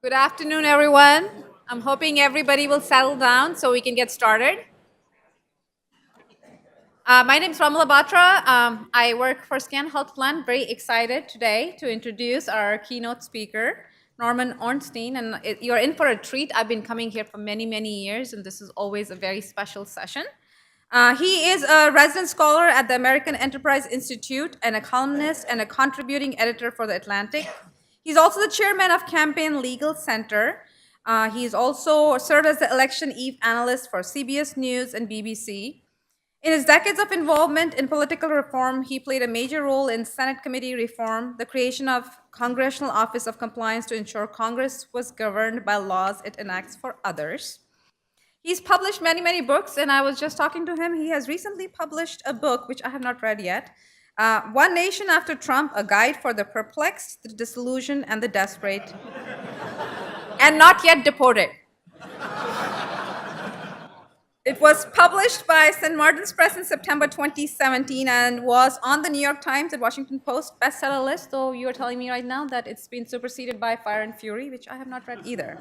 Good afternoon, everyone. I'm hoping everybody will settle down so we can get started. My name is Ramala Batra. I work for Scan Health Plan. Very excited today to introduce our keynote speaker, Norman Ornstein. And you're in for a treat. I've been coming here for many, many years, and this is always a very special session. He is a resident scholar at the American Enterprise Institute and a columnist and a contributing editor for The Atlantic. He's also the chairman of Campaign Legal Center. He's also served as the election eve analyst for CBS News and BBC. In his decades of involvement in political reform, he played a major role in Senate committee reform, the creation of Congressional Office of Compliance to ensure Congress was governed by laws it enacts for others. He's published many, many books, and I was just talking to him. He has recently published a book, which I have not read yet, One Nation After Trump, a guide for the perplexed, the disillusioned, and the desperate, and not yet deported. It was published by St. Martin's Press in September 2017 and was on the New York Times and Washington Post bestseller list, though you are telling me right now that it's been superseded by Fire and Fury, which I have not read either.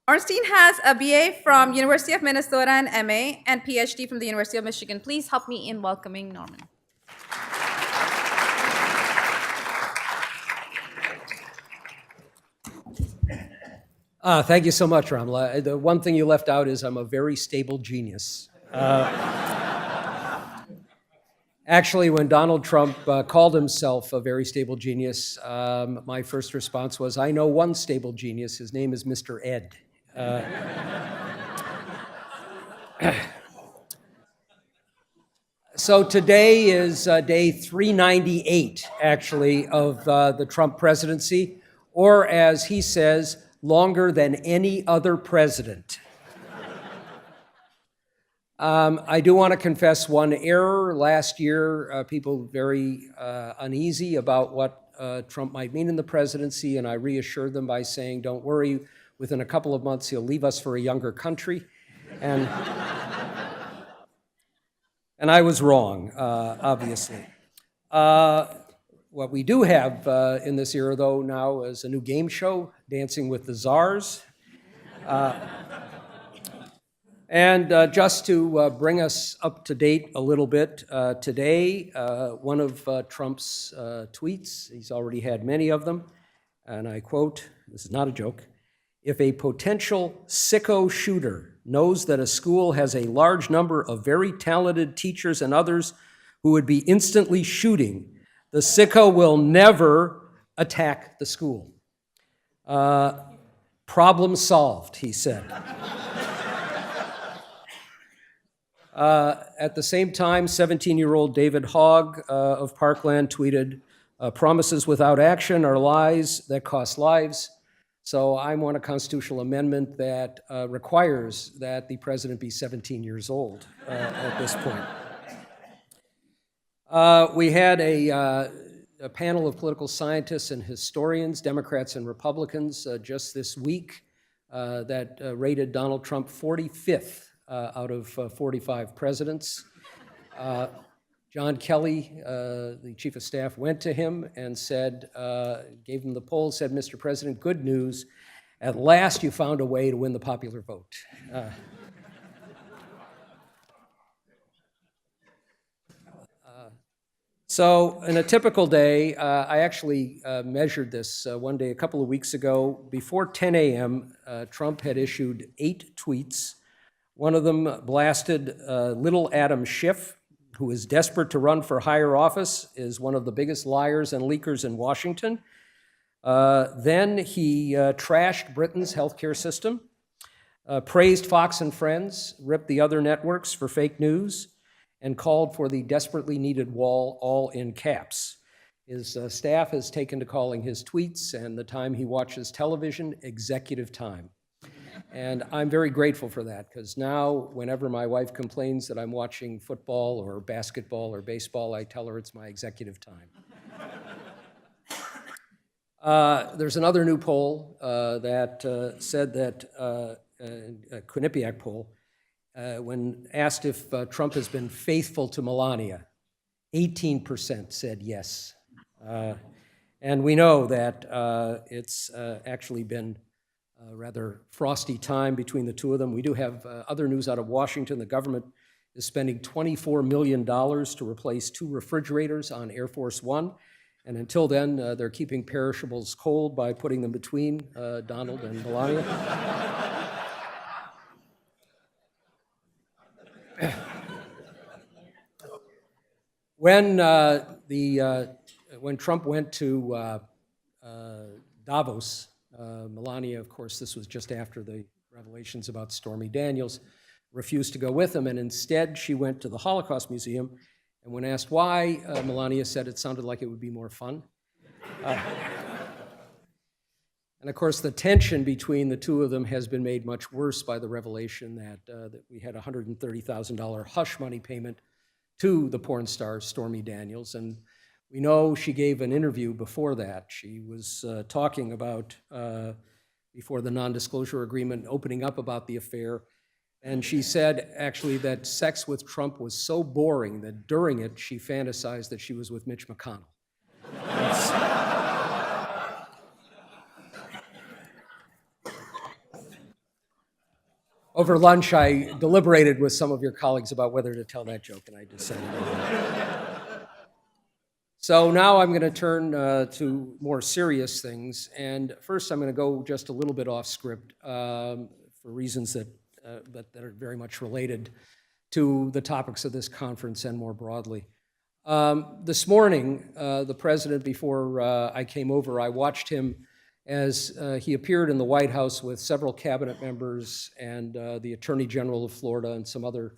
Ornstein has a BA from University of Minnesota and MA and PhD from the University of Michigan. Please help me in welcoming Norman. Thank you so much, Ramla. The one thing you left out is I'm a very stable genius. Actually, when Donald Trump called himself a very stable genius, my first response was, I know one stable genius. His name is Mr. Ed. So today is day 398, actually, of the Trump presidency, or as he says, longer than any other president. I do want to confess one error. Last year, people very uneasy about what Trump might mean in the presidency, and I reassured them by saying, don't worry, within a couple of months, he'll leave us for a younger country. And I was wrong, obviously. What we do have in this era, though, now is a new game show, Dancing with the Czars. And just to bring us up to date a little bit, today, one of Trump's tweets, he's already had many of them, and I quote, this is not a joke, if a potential sicko shooter knows that a school has a large number of very talented teachers and others who would be instantly shooting, the sicko will never attack the school. Problem solved, he said. At the same time, 17-year-old David Hogg of Parkland tweeted, promises without action are lies that cost lives. So I want a constitutional amendment that requires that the president be 17 years old at this point. We had a panel of political scientists and historians, Democrats and Republicans, just this week that rated Donald Trump 45th out of 45 presidents. John Kelly, the chief of staff, went to him and said, gave him the poll, said, Mr. President, good news. At last you found a way to win the popular vote. So in a typical day, I actually measured this one day a couple of weeks ago. Before 10 a.m., Trump had issued 8 tweets. One of them blasted little Adam Schiff, who is desperate to run for higher office, is one of the biggest liars and leakers in Washington. Then he trashed Britain's healthcare system, praised Fox and Friends, ripped the other networks for fake news, and called for the desperately needed wall, all in caps. His staff has taken to calling his tweets and the time he watches television executive time. And I'm very grateful for that, because now whenever my wife complains that I'm watching football or basketball or baseball, I tell her it's my executive time. There's another new poll that said that, a Quinnipiac poll, when asked if Trump has been faithful to Melania, 18% said yes. And we know that it's actually been a rather frosty time between the two of them. We do have other news out of Washington. The government is spending $24 million to replace 2 refrigerators on Air Force One. And until then, they're keeping perishables cold by putting them between Donald and Melania. When Trump went to Davos, Melania, of course, this was just after the revelations about Stormy Daniels, refused to go with him, and instead she went to the Holocaust Museum. And when asked why, Melania said it sounded like it would be more fun. And of course, the tension between the two of them has been made much worse by the revelation that we had a $130,000 hush money payment to the porn star Stormy Daniels. And we know she gave an interview before that. She was talking about, before the non-disclosure agreement, opening up about the affair. And she said, actually, that sex with Trump was so boring that during it, she fantasized that she was with Mitch McConnell. Over lunch, I deliberated with some of your colleagues about whether to tell that joke, and I decided. So now I'm going to turn to more serious things. And first, I'm going to go just a little bit off script for reasons that are very much related to the topics of this conference and more broadly. This morning, the president, before I came over, I watched him as he appeared in the White House with several cabinet members and the Attorney General of Florida and some other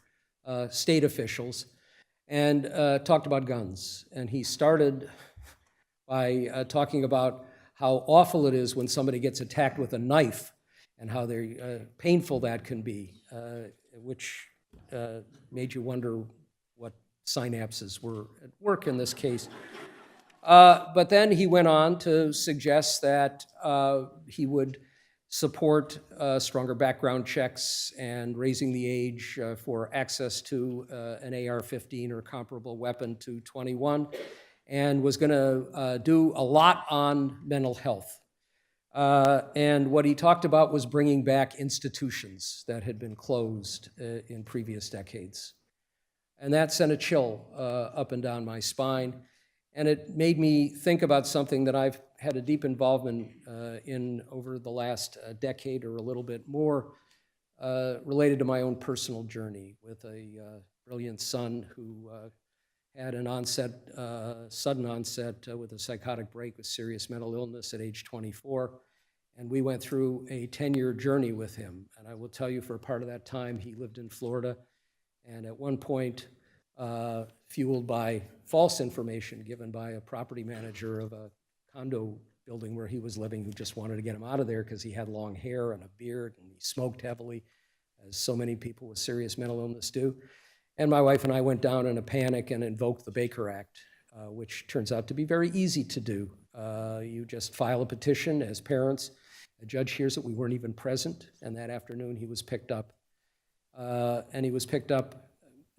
state officials, and talked about guns. And he started by talking about how awful it is when somebody gets attacked with a knife and how painful that can be, which made you wonder what synapses were at work in this case. But then he went on to suggest that he would support stronger background checks and raising the age for access to an AR-15 or comparable weapon to 21, and was going to do a lot on mental health. And what he talked about was bringing back institutions that had been closed in previous decades. And that sent a chill up and down my spine. And it made me think about something that I've had a deep involvement in over the last decade or a little bit more, related to my own personal journey with a brilliant son who had an sudden onset with a psychotic break with serious mental illness at age 24. And we went through a 10-year journey with him. And I will tell you, for a part of that time, he lived in Florida. And at one point, fueled by false information given by a property manager of a condo building where he was living, who just wanted to get him out of there because he had long hair and a beard and he smoked heavily, as so many people with serious mental illness do. And my wife and I went down in a panic and invoked the Baker Act, which turns out to be very easy to do. You just file a petition as parents. The judge hears that we weren't even present, and that afternoon he was picked up. And he was picked up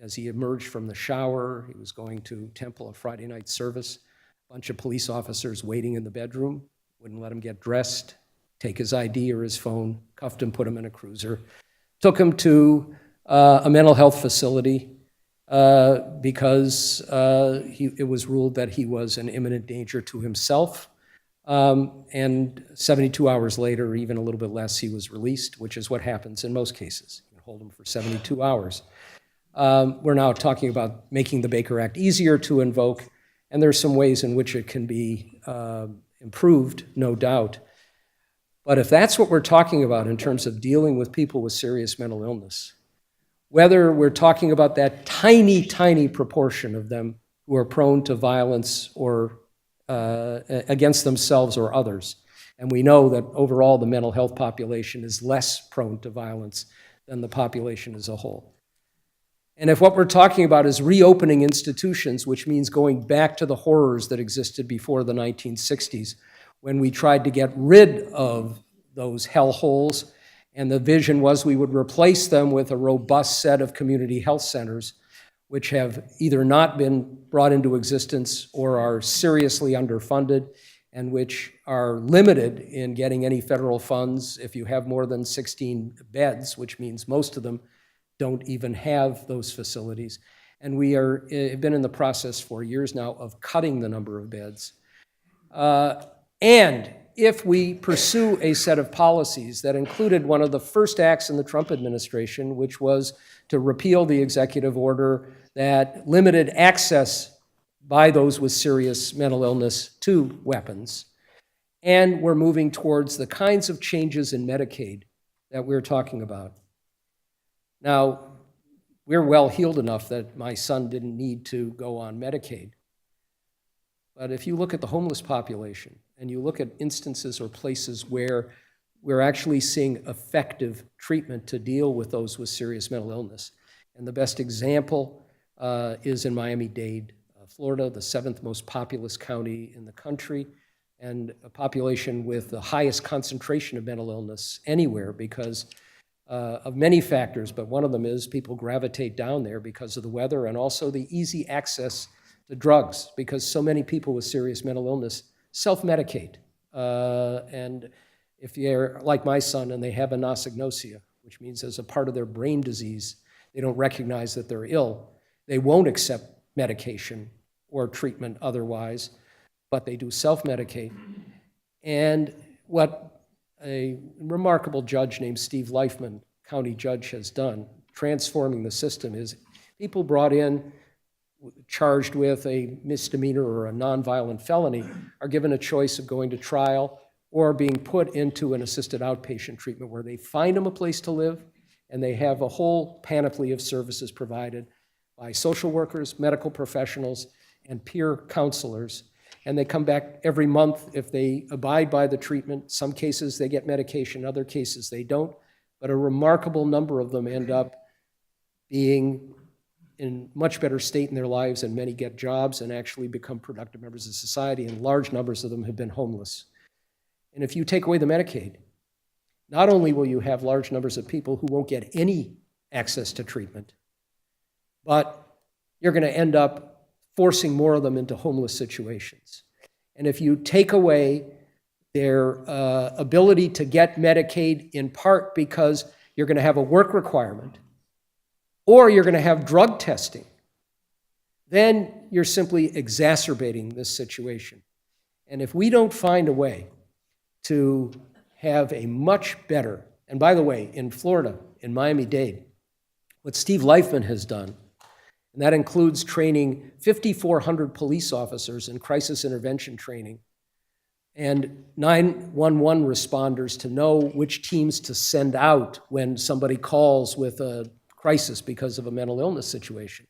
as he emerged from the shower. He was going to Temple, a Friday night service. A bunch of police officers waiting in the bedroom, wouldn't let him get dressed, take his ID or his phone, cuffed him, put him in a cruiser, took him to a mental health facility because it was ruled that he was an imminent danger to himself. And 72 hours later, or even a little bit less, he was released, which is what happens in most cases. You can hold him for 72 hours. We're now talking about making the Baker Act easier to invoke, and there's some ways in which it can be improved, no doubt. But if that's what we're talking about in terms of dealing with people with serious mental illness, whether we're talking about that tiny, tiny proportion of them who are prone to violence or against themselves or others, and we know that overall the mental health population is less prone to violence than the population as a whole. And if what we're talking about is reopening institutions, which means going back to the horrors that existed before the 1960s, when we tried to get rid of those hellholes, and the vision was we would replace them with a robust set of community health centers, which have either not been brought into existence or are seriously underfunded and which are limited in getting any federal funds if you have more than 16 beds, which means most of them don't even have those facilities. And we have been in the process for years now of cutting the number of beds. And if we pursue a set of policies that included one of the first acts in the Trump administration, which was to repeal the executive order that limited access by those with serious mental illness to weapons, and we're moving towards the kinds of changes in Medicaid that we're talking about. Now, we're well-heeled enough that my son didn't need to go on Medicaid. But if you look at the homeless population, and you look at instances or places where we're actually seeing effective treatment to deal with those with serious mental illness, and the best example is in Miami-Dade, Florida, the 7th most populous county in the country, and a population with the highest concentration of mental illness anywhere because of many factors, but one of them is people gravitate down there because of the weather and also the easy access to drugs, because so many people with serious mental illness self-medicate. And if you're like my son and they have anosognosia, which means as a part of their brain disease, they don't recognize that they're ill, they won't accept medication or treatment otherwise, but they do self-medicate. And what a remarkable judge named Steve Leifman, county judge, has done, transforming the system, is people brought in charged with a misdemeanor or a nonviolent felony are given a choice of going to trial or being put into an assisted outpatient treatment where they find them a place to live and they have a whole panoply of services provided by social workers, medical professionals, and peer counselors. And they come back every month if they abide by the treatment. Some cases they get medication, other cases they don't. But a remarkable number of them end up being in much better state in their lives, and many get jobs and actually become productive members of society, and large numbers of them have been homeless. And if you take away the Medicaid, not only will you have large numbers of people who won't get any access to treatment, but you're going to end up forcing more of them into homeless situations. And if you take away their ability to get Medicaid, in part because you're going to have a work requirement, or you're going to have drug testing, then you're simply exacerbating this situation. And if we don't find a way to have a much better, and by the way, in Florida, in Miami-Dade, what Steve Leifman has done, and that includes training 5,400 police officers in crisis intervention training and 911 responders to know which teams to send out when somebody calls with a crisis because of a mental illness situation.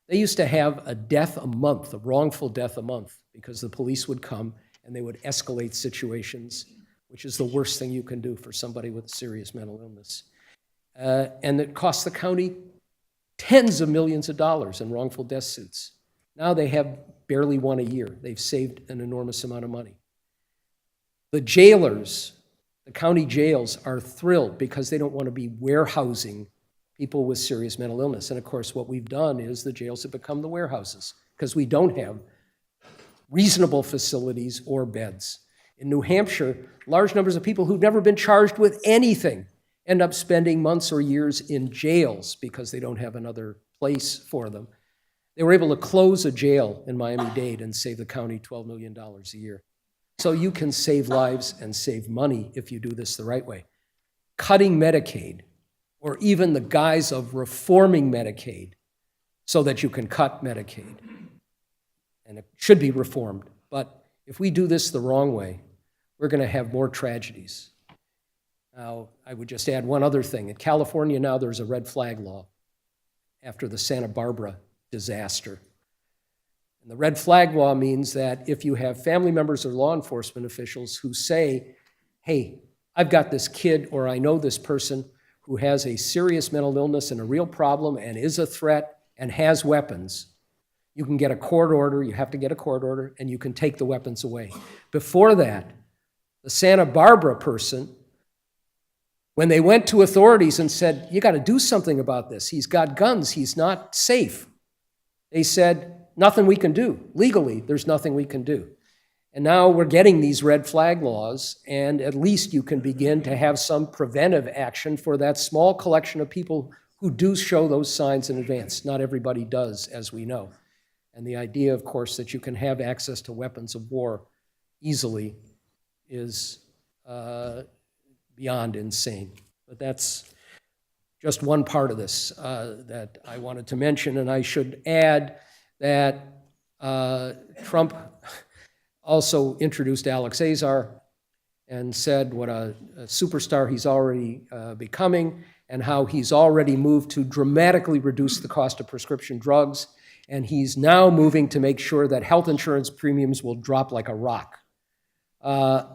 They used to have a death a month, a wrongful death a month, because the police would come and they would escalate situations, which is the worst thing you can do for somebody with serious mental illness. And it cost the county tens of millions of dollars in wrongful death suits. Now they have barely one a year. They've saved an enormous amount of money. The jailers, the county jails, are thrilled because they don't want to be warehousing people with serious mental illness. And of course, what we've done is the jails have become the warehouses because we don't have reasonable facilities or beds. In New Hampshire, large numbers of people who've never been charged with anything end up spending months or years in jails because they don't have another place for them. They were able to close a jail in Miami-Dade and save the county $12 million a year. So you can save lives and save money if you do this the right way. Cutting Medicaid, or even the guise of reforming Medicaid so that you can cut Medicaid, and it should be reformed. But if we do this the wrong way, we're going to have more tragedies. Now, I would just add one other thing. In California now, there's a red flag law after the Santa Barbara disaster. And the red flag law means that if you have family members or law enforcement officials who say, hey, I've got this kid or I know this person who has a serious mental illness and a real problem and is a threat and has weapons, you can get a court order, you have to get a court order, and you can take the weapons away. Before that, the Santa Barbara person, when they went to authorities and said, you got to do something about this, he's got guns, he's not safe, they said, nothing we can do. Legally, there's nothing we can do. And now we're getting these red flag laws, and at least you can begin to have some preventive action for that small collection of people who do show those signs in advance. Not everybody does, as we know. And the idea, of course, that you can have access to weapons of war easily is beyond insane. But that's just one part of this that I wanted to mention. And I should add that Trump also introduced Alex Azar and said what a superstar he's already becoming, and how he's already moved to dramatically reduce the cost of prescription drugs, and he's now moving to make sure that health insurance premiums will drop like a rock.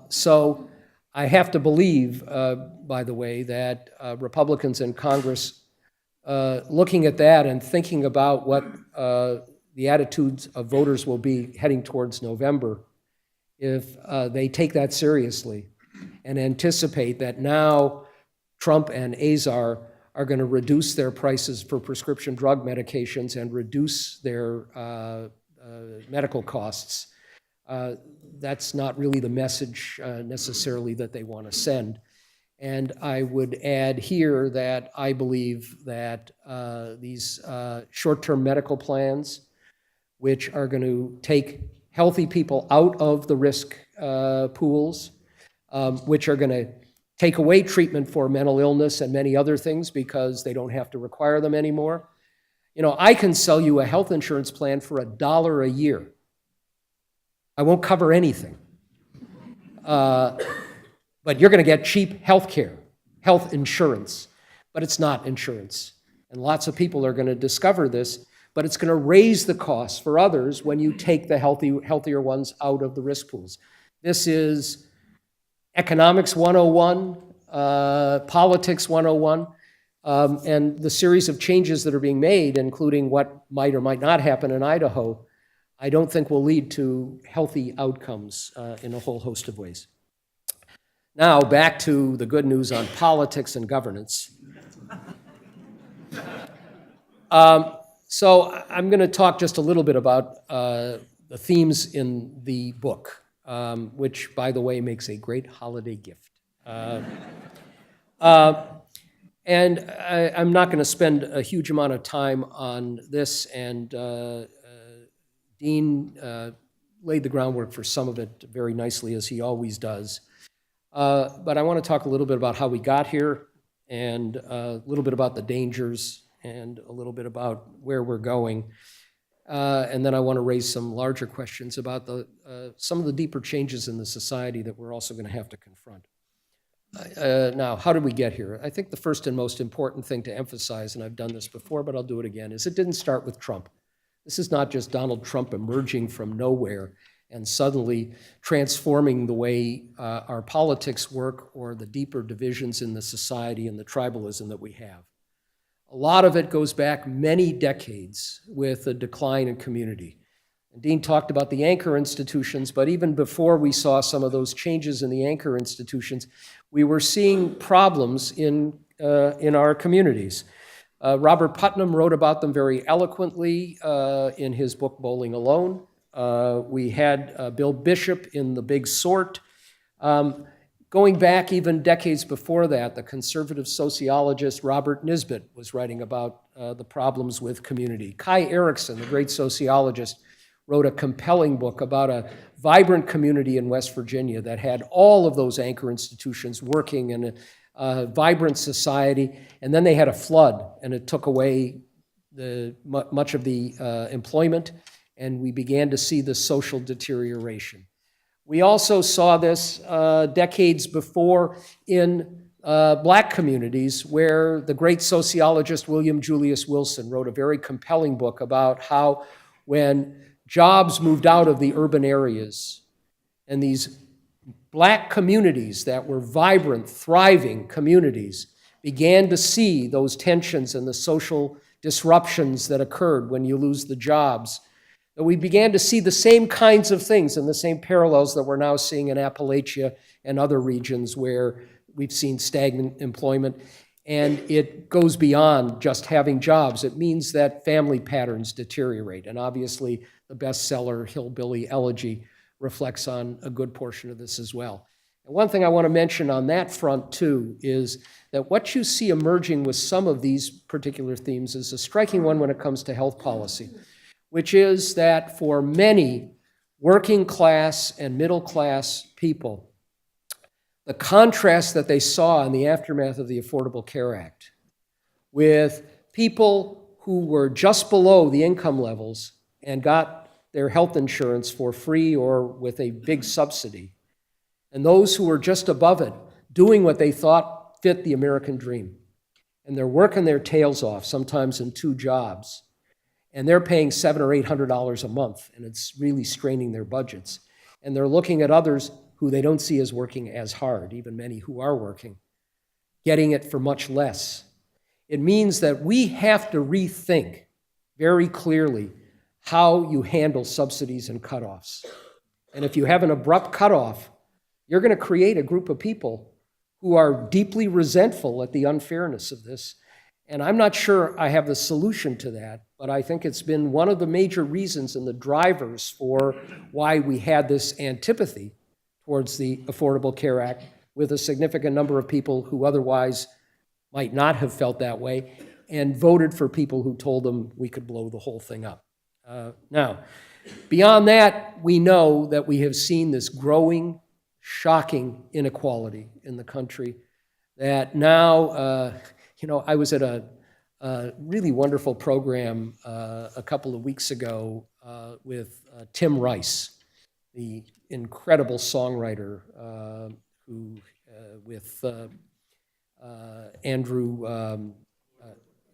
So I have to believe, by the way, that Republicans in Congress, looking at that and thinking about what the attitudes of voters will be heading towards November, if they take that seriously and anticipate that now Trump and Azar are going to reduce their prices for prescription drug medications and reduce their medical costs, that's not really the message necessarily that they want to send. And I would add here that I believe that these short-term medical plans, which are going to take healthy people out of the risk pools, which are going to take away treatment for mental illness and many other things because they don't have to require them anymore. You know, I can sell you a health insurance plan for $1 a year. I won't cover anything. But you're going to get cheap health care, health insurance, but it's not insurance. And lots of people are going to discover this, but it's going to raise the costs for others when you take the healthier ones out of the risk pools. This is economics 101, politics 101, and the series of changes that are being made, including what might or might not happen in Idaho, I don't think will lead to healthy outcomes in a whole host of ways. Now, back to the good news on politics and governance. So I'm going to talk just a little bit about the themes in the book, which, by the way, makes a great holiday gift. And I'm not going to spend a huge amount of time on this, and Dean laid the groundwork for some of it very nicely, as he always does. But I want to talk a little bit about how we got here, and a little bit about the dangers, and a little bit about where we're going. And then I want to raise some larger questions about some of the deeper changes in the society that we're also going to have to confront. Now, how did we get here? I think the first and most important thing to emphasize, and I've done this before, but I'll do it again, is it didn't start with Trump. This is not just Donald Trump emerging from nowhere and suddenly transforming the way our politics work or the deeper divisions in the society and the tribalism that we have. A lot of it goes back many decades with a decline in community. And Dean talked about the anchor institutions, but even before we saw some of those changes in the anchor institutions, we were seeing problems in our communities. Robert Putnam wrote about them very eloquently in his book, Bowling Alone. We had Bill Bishop in The Big Sort. Going back even decades before that, the conservative sociologist Robert Nisbet was writing about the problems with community. Kai Erikson, the great sociologist, wrote a compelling book about a vibrant community in West Virginia that had all of those anchor institutions working in a vibrant society, and then they had a flood, and it took away much of the employment, and we began to see the social deterioration. We also saw this decades before in black communities, where the great sociologist William Julius Wilson wrote a very compelling book about how when jobs moved out of the urban areas and these black communities that were vibrant, thriving communities began to see those tensions and the social disruptions that occurred when you lose the jobs, that we began to see the same kinds of things and the same parallels that we're now seeing in Appalachia and other regions where we've seen stagnant employment. And it goes beyond just having jobs. It means that family patterns deteriorate. And obviously, the bestseller Hillbilly Elegy reflects on a good portion of this as well. And one thing I want to mention on that front too is that what you see emerging with some of these particular themes is a striking one when it comes to health policy, which is that for many working class and middle class people, the contrast that they saw in the aftermath of the Affordable Care Act with people who were just below the income levels and got their health insurance for free or with a big subsidy, and those who were just above it doing what they thought fit the American dream. And they're working their tails off, sometimes in 2 jobs, and they're paying $700 or $800 a month, and it's really straining their budgets. And they're looking at others who they don't see as working as hard, even many who are working, getting it for much less. It means that we have to rethink very clearly how you handle subsidies and cutoffs. And if you have an abrupt cutoff, you're going to create a group of people who are deeply resentful at the unfairness of this. And I'm not sure I have the solution to that, but I think it's been one of the major reasons and the drivers for why we had this antipathy towards the Affordable Care Act with a significant number of people who otherwise might not have felt that way and voted for people who told them we could blow the whole thing up. Now, beyond that, we know that we have seen this growing, shocking inequality in the country that now, I was at a really wonderful program a couple of weeks ago with Tim Rice, the incredible songwriter who, with Andrew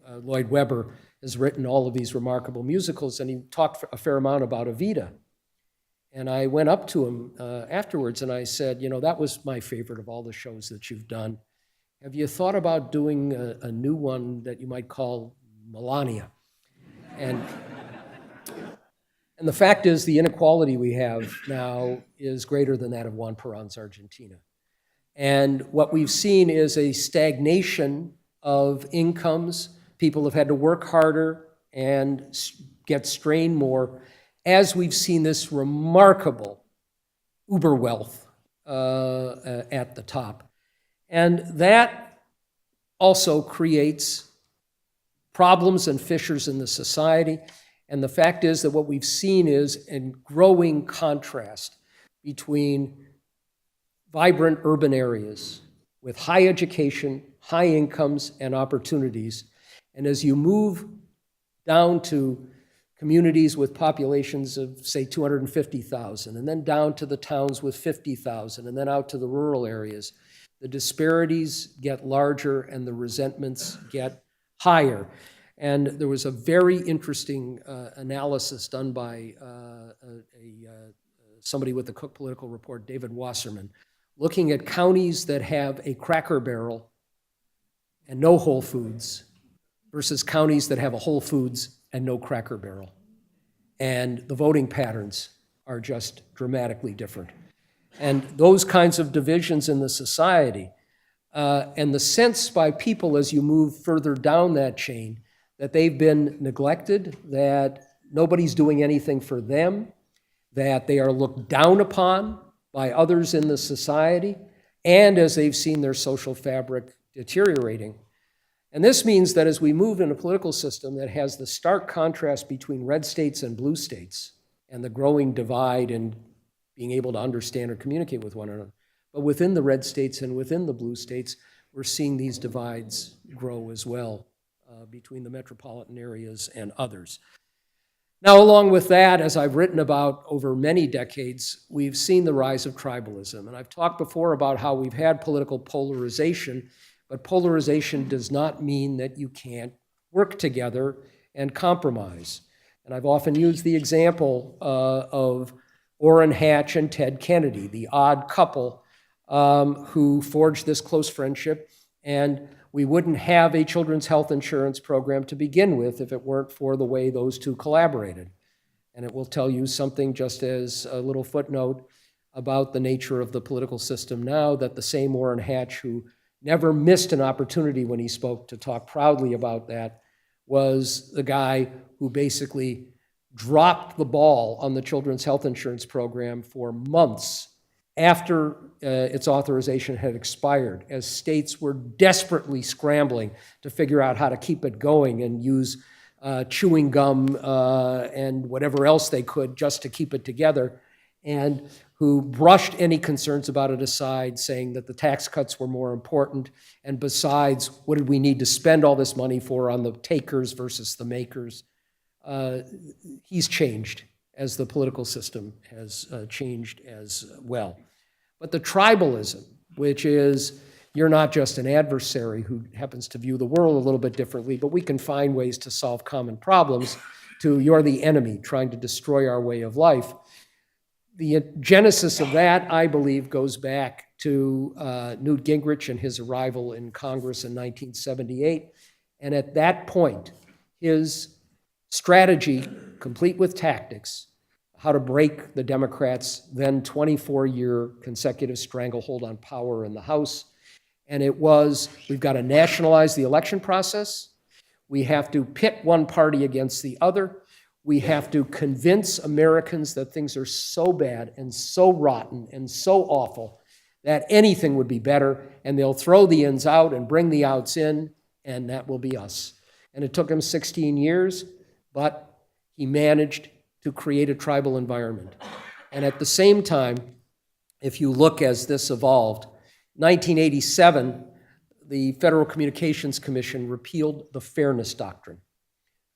Lloyd Webber, has written all of these remarkable musicals, and he talked a fair amount about Evita. And I went up to him afterwards and I said, that was my favorite of all the shows that you've done. Have you thought about doing a new one that you might call Melania? And the fact is, the inequality we have now is greater than that of Juan Perón Argentina. And what we've seen is a stagnation of incomes. People have had to work harder and get strained more as we've seen this remarkable uber wealth at the top. And that also creates problems and fissures in the society. And the fact is that what we've seen is a growing contrast between vibrant urban areas with high education, high incomes, and opportunities. And as you move down to communities with populations of, say, 250,000, and then down to the towns with 50,000, and then out to the rural areas, the disparities get larger and the resentments get higher. And there was a very interesting analysis done by somebody with the Cook Political Report, David Wasserman, looking at counties that have a Cracker Barrel and no Whole Foods versus counties that have a Whole Foods and no Cracker Barrel. And the voting patterns are just dramatically different. And those kinds of divisions in the society and the sense by people as you move further down that chain that they've been neglected, that nobody's doing anything for them, that they are looked down upon by others in the society, and as they've seen their social fabric deteriorating. And this means that as we move in a political system that has the stark contrast between red states and blue states and the growing divide in being able to understand or communicate with one another, but within the red states and within the blue states, we're seeing these divides grow as well between the metropolitan areas and others. Now, along with that, as I've written about over many decades, we've seen the rise of tribalism. And I've talked before about how we've had political polarization, but polarization does not mean that you can't work together and compromise. And I've often used the example of Orrin Hatch and Ted Kennedy, the odd couple who forged this close friendship, and we wouldn't have a children's health insurance program to begin with if it weren't for the way those two collaborated. And it will tell you something, just as a little footnote, about the nature of the political system now, that the same Orrin Hatch, who never missed an opportunity when he spoke to talk proudly about that, was the guy who basically dropped the ball on the children's health insurance program for months after its authorization had expired, as states were desperately scrambling to figure out how to keep it going and use chewing gum and whatever else they could just to keep it together, and who brushed any concerns about it aside, saying that the tax cuts were more important, and besides, what did we need to spend all this money for on the takers versus the makers? He's changed as the political system has changed as well. But the tribalism, which is you're not just an adversary who happens to view the world a little bit differently, but we can find ways to solve common problems, to you're the enemy trying to destroy our way of life. The genesis of that, I believe, goes back to Newt Gingrich and his arrival in Congress in 1978. And at that point, his strategy, complete with tactics, how to break the Democrats' then 24-year consecutive stranglehold on power in the House. And it was, we've got to nationalize the election process. We have to pit one party against the other. We have to convince Americans that things are so bad and so rotten and so awful that anything would be better, and they'll throw the ins out and bring the outs in, and that will be us. And it took him 16 years, but he managed to create a tribal environment. And at the same time, if you look as this evolved, 1987, the Federal Communications Commission repealed the Fairness Doctrine,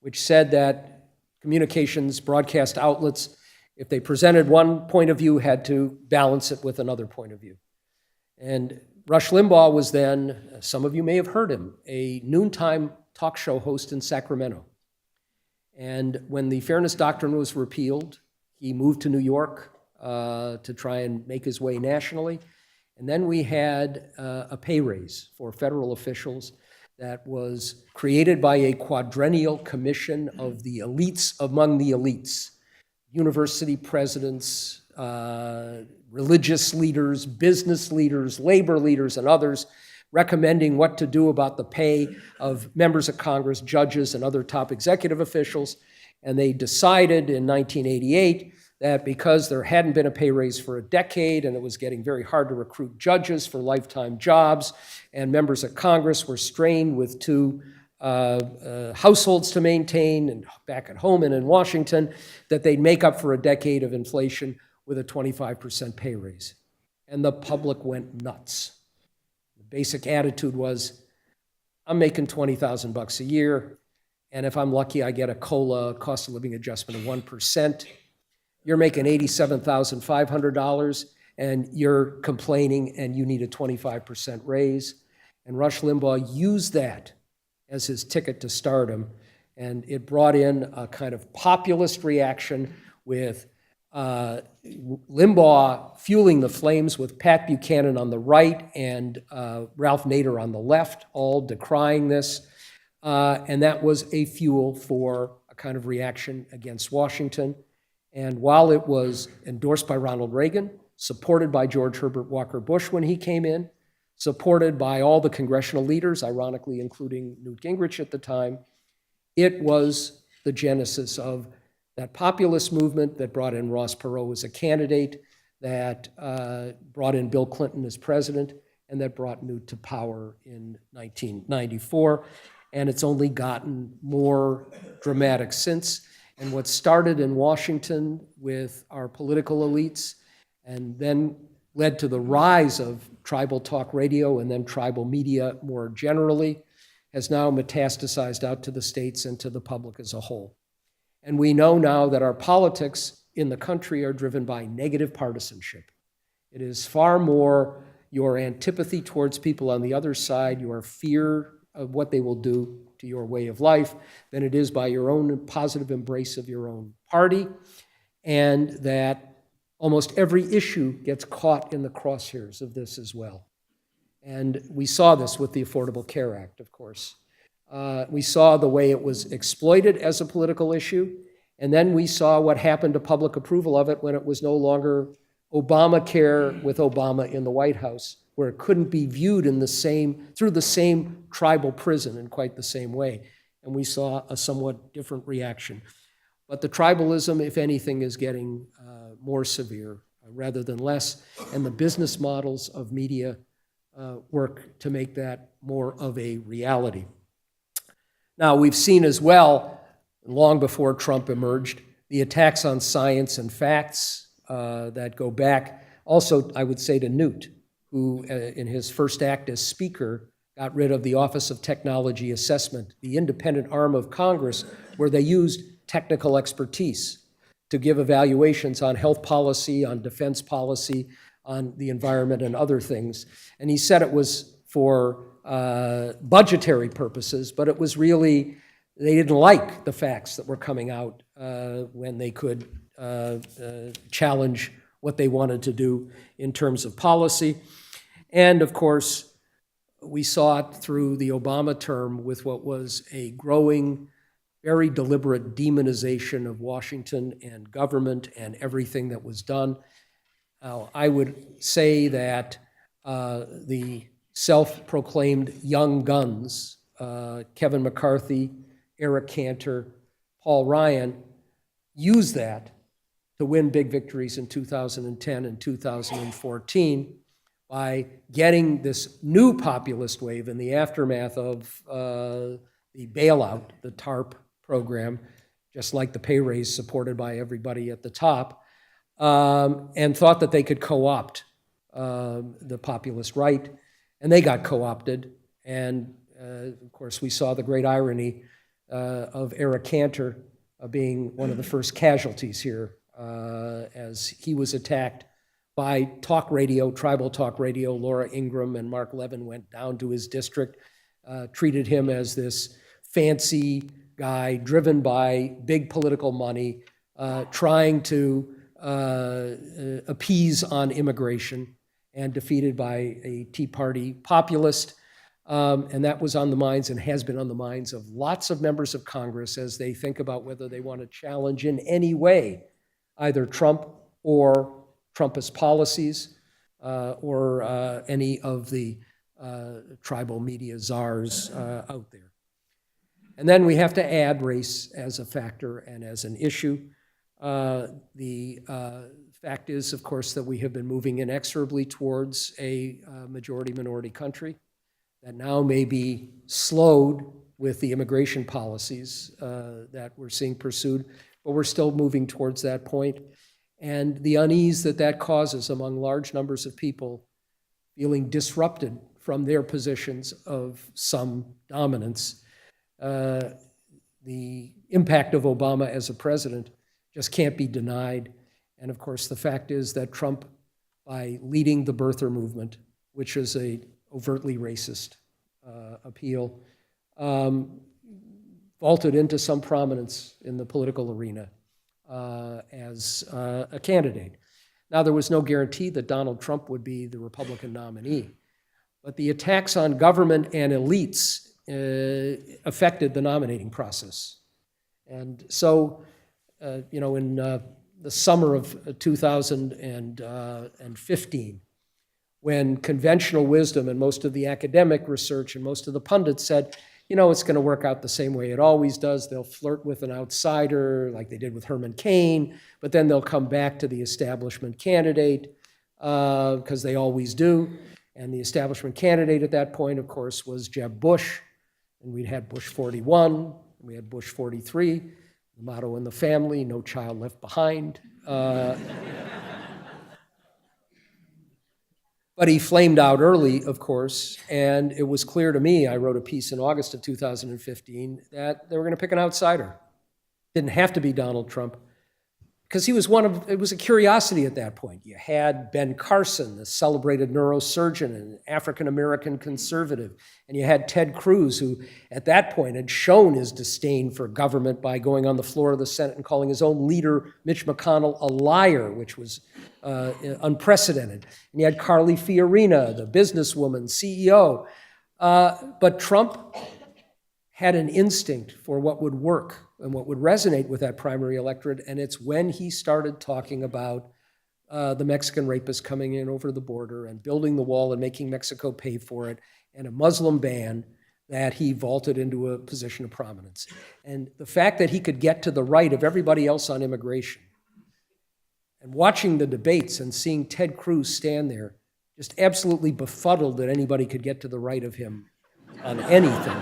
which said that communications broadcast outlets, if they presented one point of view, had to balance it with another point of view. And Rush Limbaugh was then, some of you may have heard him, a noontime talk show host in Sacramento. And when the Fairness Doctrine was repealed, he moved to New York to try and make his way nationally. And then we had a pay raise for federal officials that was created by a quadrennial commission of the elites among the elites, university presidents, religious leaders, business leaders, labor leaders, and others, recommending what to do about the pay of members of Congress, judges, and other top executive officials. And they decided in 1988 that because there hadn't been a pay raise for a decade and it was getting very hard to recruit judges for lifetime jobs, and members of Congress were strained with two households to maintain and back at home and in Washington, that they'd make up for a decade of inflation with a 25% pay raise. And the public went nuts. The basic attitude was, I'm making $20,000 a year, and if I'm lucky, I get a COLA, cost of living adjustment of 1%. You're making $87,500, and you're complaining, and you need a 25% raise. And Rush Limbaugh used that as his ticket to stardom, and it brought in a kind of populist reaction with Limbaugh fueling the flames with Pat Buchanan on the right and Ralph Nader on the left, all decrying this. And that was a fuel for a kind of reaction against Washington. And while it was endorsed by Ronald Reagan, supported by George Herbert Walker Bush when he came in, supported by all the congressional leaders, ironically including Newt Gingrich at the time, it was the genesis of that populist movement that brought in Ross Perot as a candidate, that brought in Bill Clinton as president, and that brought Newt to power in 1994. And it's only gotten more dramatic since. And what started in Washington with our political elites and then led to the rise of tribal talk radio and then tribal media more generally has now metastasized out to the states and to the public as a whole. And we know now that our politics in the country are driven by negative partisanship. It is far more your antipathy towards people on the other side, your fear of what they will do to your way of life, than it is by your own positive embrace of your own party, and that almost every issue gets caught in the crosshairs of this as well. And we saw this with the Affordable Care Act, of course. We saw the way it was exploited as a political issue, and then we saw what happened to public approval of it when it was no longer Obamacare with Obama in the White House, where it couldn't be viewed in through the same tribal prism in quite the same way. And we saw a somewhat different reaction. But the tribalism, if anything, is getting more severe rather than less, and the business models of media work to make that more of a reality. Now, we've seen as well, long before Trump emerged, the attacks on science and facts that go back also, I would say, to Newt, who in his first act as Speaker got rid of the Office of Technology Assessment, the independent arm of Congress, where they used technical expertise to give evaluations on health policy, on defense policy, on the environment and other things. And he said it was for budgetary purposes, but it was really, they didn't like the facts that were coming out when they could challenge what they wanted to do in terms of policy. And of course, we saw it through the Obama term with what was a growing, very deliberate demonization of Washington and government and everything that was done. I would say that the self-proclaimed young guns, Kevin McCarthy, Eric Cantor, Paul Ryan, used that to win big victories in 2010 and 2014 by getting this new populist wave in the aftermath of the bailout, the TARP program, just like the pay raise supported by everybody at the top, and thought that they could co-opt the populist right, and they got co-opted. And of course, we saw the great irony of Eric Cantor being one of the first casualties here, as he was attacked by talk radio, tribal talk radio. Laura Ingraham and Mark Levin went down to his district, treated him as this fancy guy driven by big political money, trying to appease on immigration, and defeated by a Tea Party populist. And that was on the minds and has been on the minds of lots of members of Congress as they think about whether they want to challenge in any way either Trump or Trumpist policies or any of the tribal media czars out there. And then we have to add race as a factor and as an issue. The fact is, of course, that we have been moving inexorably towards a majority-minority country that now may be slowed with the immigration policies that we're seeing pursued, but we're still moving towards that point. And the unease that that causes among large numbers of people feeling disrupted from their positions of some dominance. The impact of Obama as a president just can't be denied. And of course, the fact is that Trump, by leading the birther movement, which is a overtly racist appeal, vaulted into some prominence in the political arena as a candidate. Now, there was no guarantee that Donald Trump would be the Republican nominee, but the attacks on government and elites affected the nominating process. And so, in the summer of 2015, when conventional wisdom and most of the academic research and most of the pundits said, it's going to work out the same way it always does. They'll flirt with an outsider like they did with Herman Cain, but then they'll come back to the establishment candidate because they always do. And the establishment candidate at that point, of course, was Jeb Bush. And we'd had Bush 41, and we had Bush 43, the motto in the family, no child left behind. But he flamed out early, of course, and it was clear to me, I wrote a piece in August of 2015, that they were going to pick an outsider. Didn't have to be Donald Trump, because it was a curiosity at that point. You had Ben Carson, the celebrated neurosurgeon and African-American conservative, and you had Ted Cruz, who at that point had shown his disdain for government by going on the floor of the Senate and calling his own leader, Mitch McConnell, a liar, which was unprecedented. And you had Carly Fiorina, the businesswoman, CEO. But Trump had an instinct for what would work and what would resonate with that primary electorate, and it's when he started talking about the Mexican rapists coming in over the border and building the wall and making Mexico pay for it, and a Muslim ban, that he vaulted into a position of prominence. And the fact that he could get to the right of everybody else on immigration, and watching the debates and seeing Ted Cruz stand there, just absolutely befuddled that anybody could get to the right of him on anything.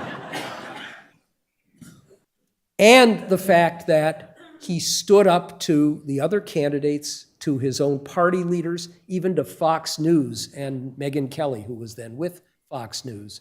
And the fact that he stood up to the other candidates, to his own party leaders, even to Fox News and Megyn Kelly, who was then with Fox News,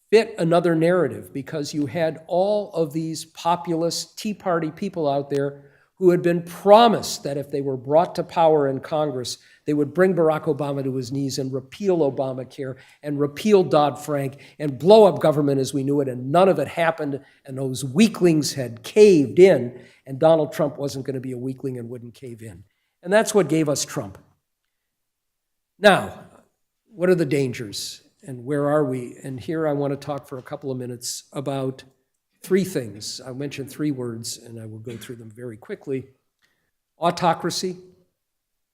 fit another narrative, because you had all of these populist Tea Party people out there who had been promised that if they were brought to power in Congress, they would bring Barack Obama to his knees and repeal Obamacare and repeal Dodd-Frank and blow up government as we knew it, and none of it happened, and those weaklings had caved in, and Donald Trump wasn't going to be a weakling and wouldn't cave in. And that's what gave us Trump. Now, what are the dangers, and where are we? And here I want to talk for a couple of minutes about three things. I'll mention three words, and I will go through them very quickly. Autocracy,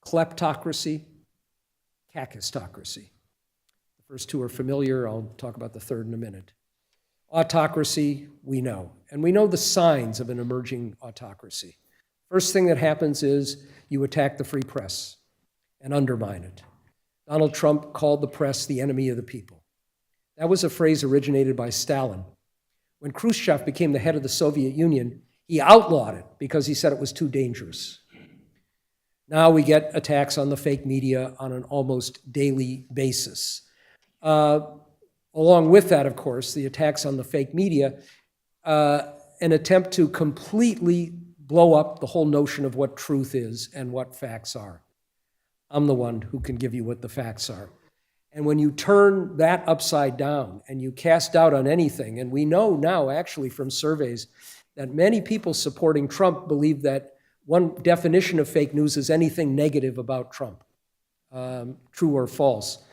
kleptocracy, kakistocracy. The first two are familiar. I'll talk about the third in a minute. Autocracy, we know. And we know the signs of an emerging autocracy. First thing that happens is you attack the free press and undermine it. Donald Trump called the press the enemy of the people. That was a phrase originated by Stalin. When Khrushchev became the head of the Soviet Union, he outlawed it because he said it was too dangerous. Now we get attacks on the fake media on an almost daily basis. Along with that, of course, the attacks on the fake media, an attempt to completely blow up the whole notion of what truth is and what facts are. I'm the one who can give you what the facts are. And when you turn that upside down and you cast doubt on anything, and we know now actually from surveys that many people supporting Trump believe that one definition of fake news is anything negative about Trump, true or false.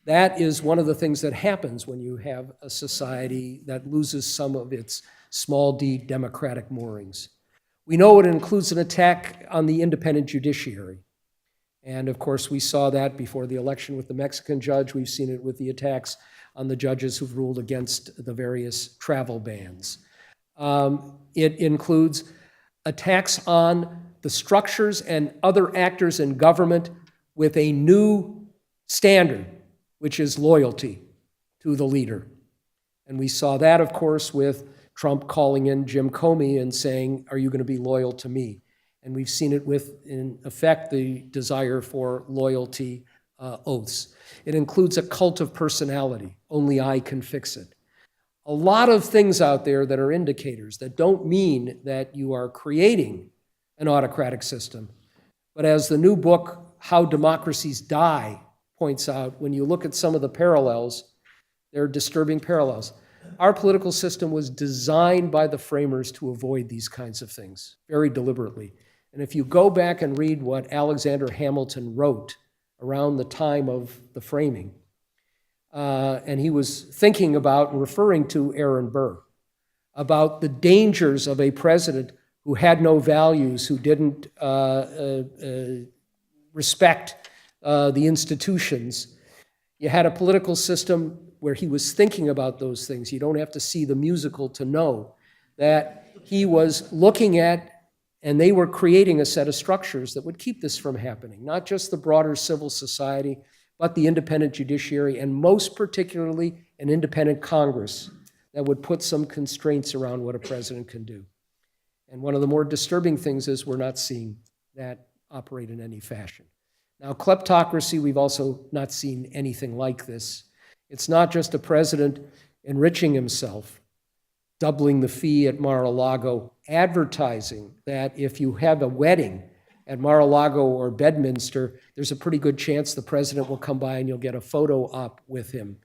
That is one of the things that happens when you have a society that loses some of its small d democratic moorings. We know it includes an attack on the independent judiciary. And of course, we saw that before the election with the Mexican judge. We've seen it with the attacks on the judges who've ruled against the various travel bans. It includes attacks on the structures and other actors in government with a new standard, which is loyalty to the leader. And we saw that, of course, with Trump calling in Jim Comey and saying, "Are you going to be loyal to me?" And we've seen it with, in effect, the desire for loyalty oaths. It includes a cult of personality. Only I can fix it. A lot of things out there that are indicators that don't mean that you are creating an autocratic system. But as the new book, How Democracies Die, points out, when you look at some of the parallels, they're disturbing parallels. Our political system was designed by the framers to avoid these kinds of things very deliberately. And if you go back and read what Alexander Hamilton wrote around the time of the framing, and he was thinking about and referring to Aaron Burr, about the dangers of a president who had no values, who didn't respect the institutions. You had a political system where he was thinking about those things. You don't have to see the musical to know that he was looking at, and they were creating a set of structures that would keep this from happening, not just the broader civil society, but the independent judiciary, and most particularly an independent Congress that would put some constraints around what a president can do. And one of the more disturbing things is we're not seeing that operate in any fashion. Now, kleptocracy, we've also not seen anything like this. It's not just a president enriching himself, doubling the fee at Mar-a-Lago, advertising that if you have a wedding at Mar-a-Lago or Bedminster, there's a pretty good chance the president will come by and you'll get a photo op with him.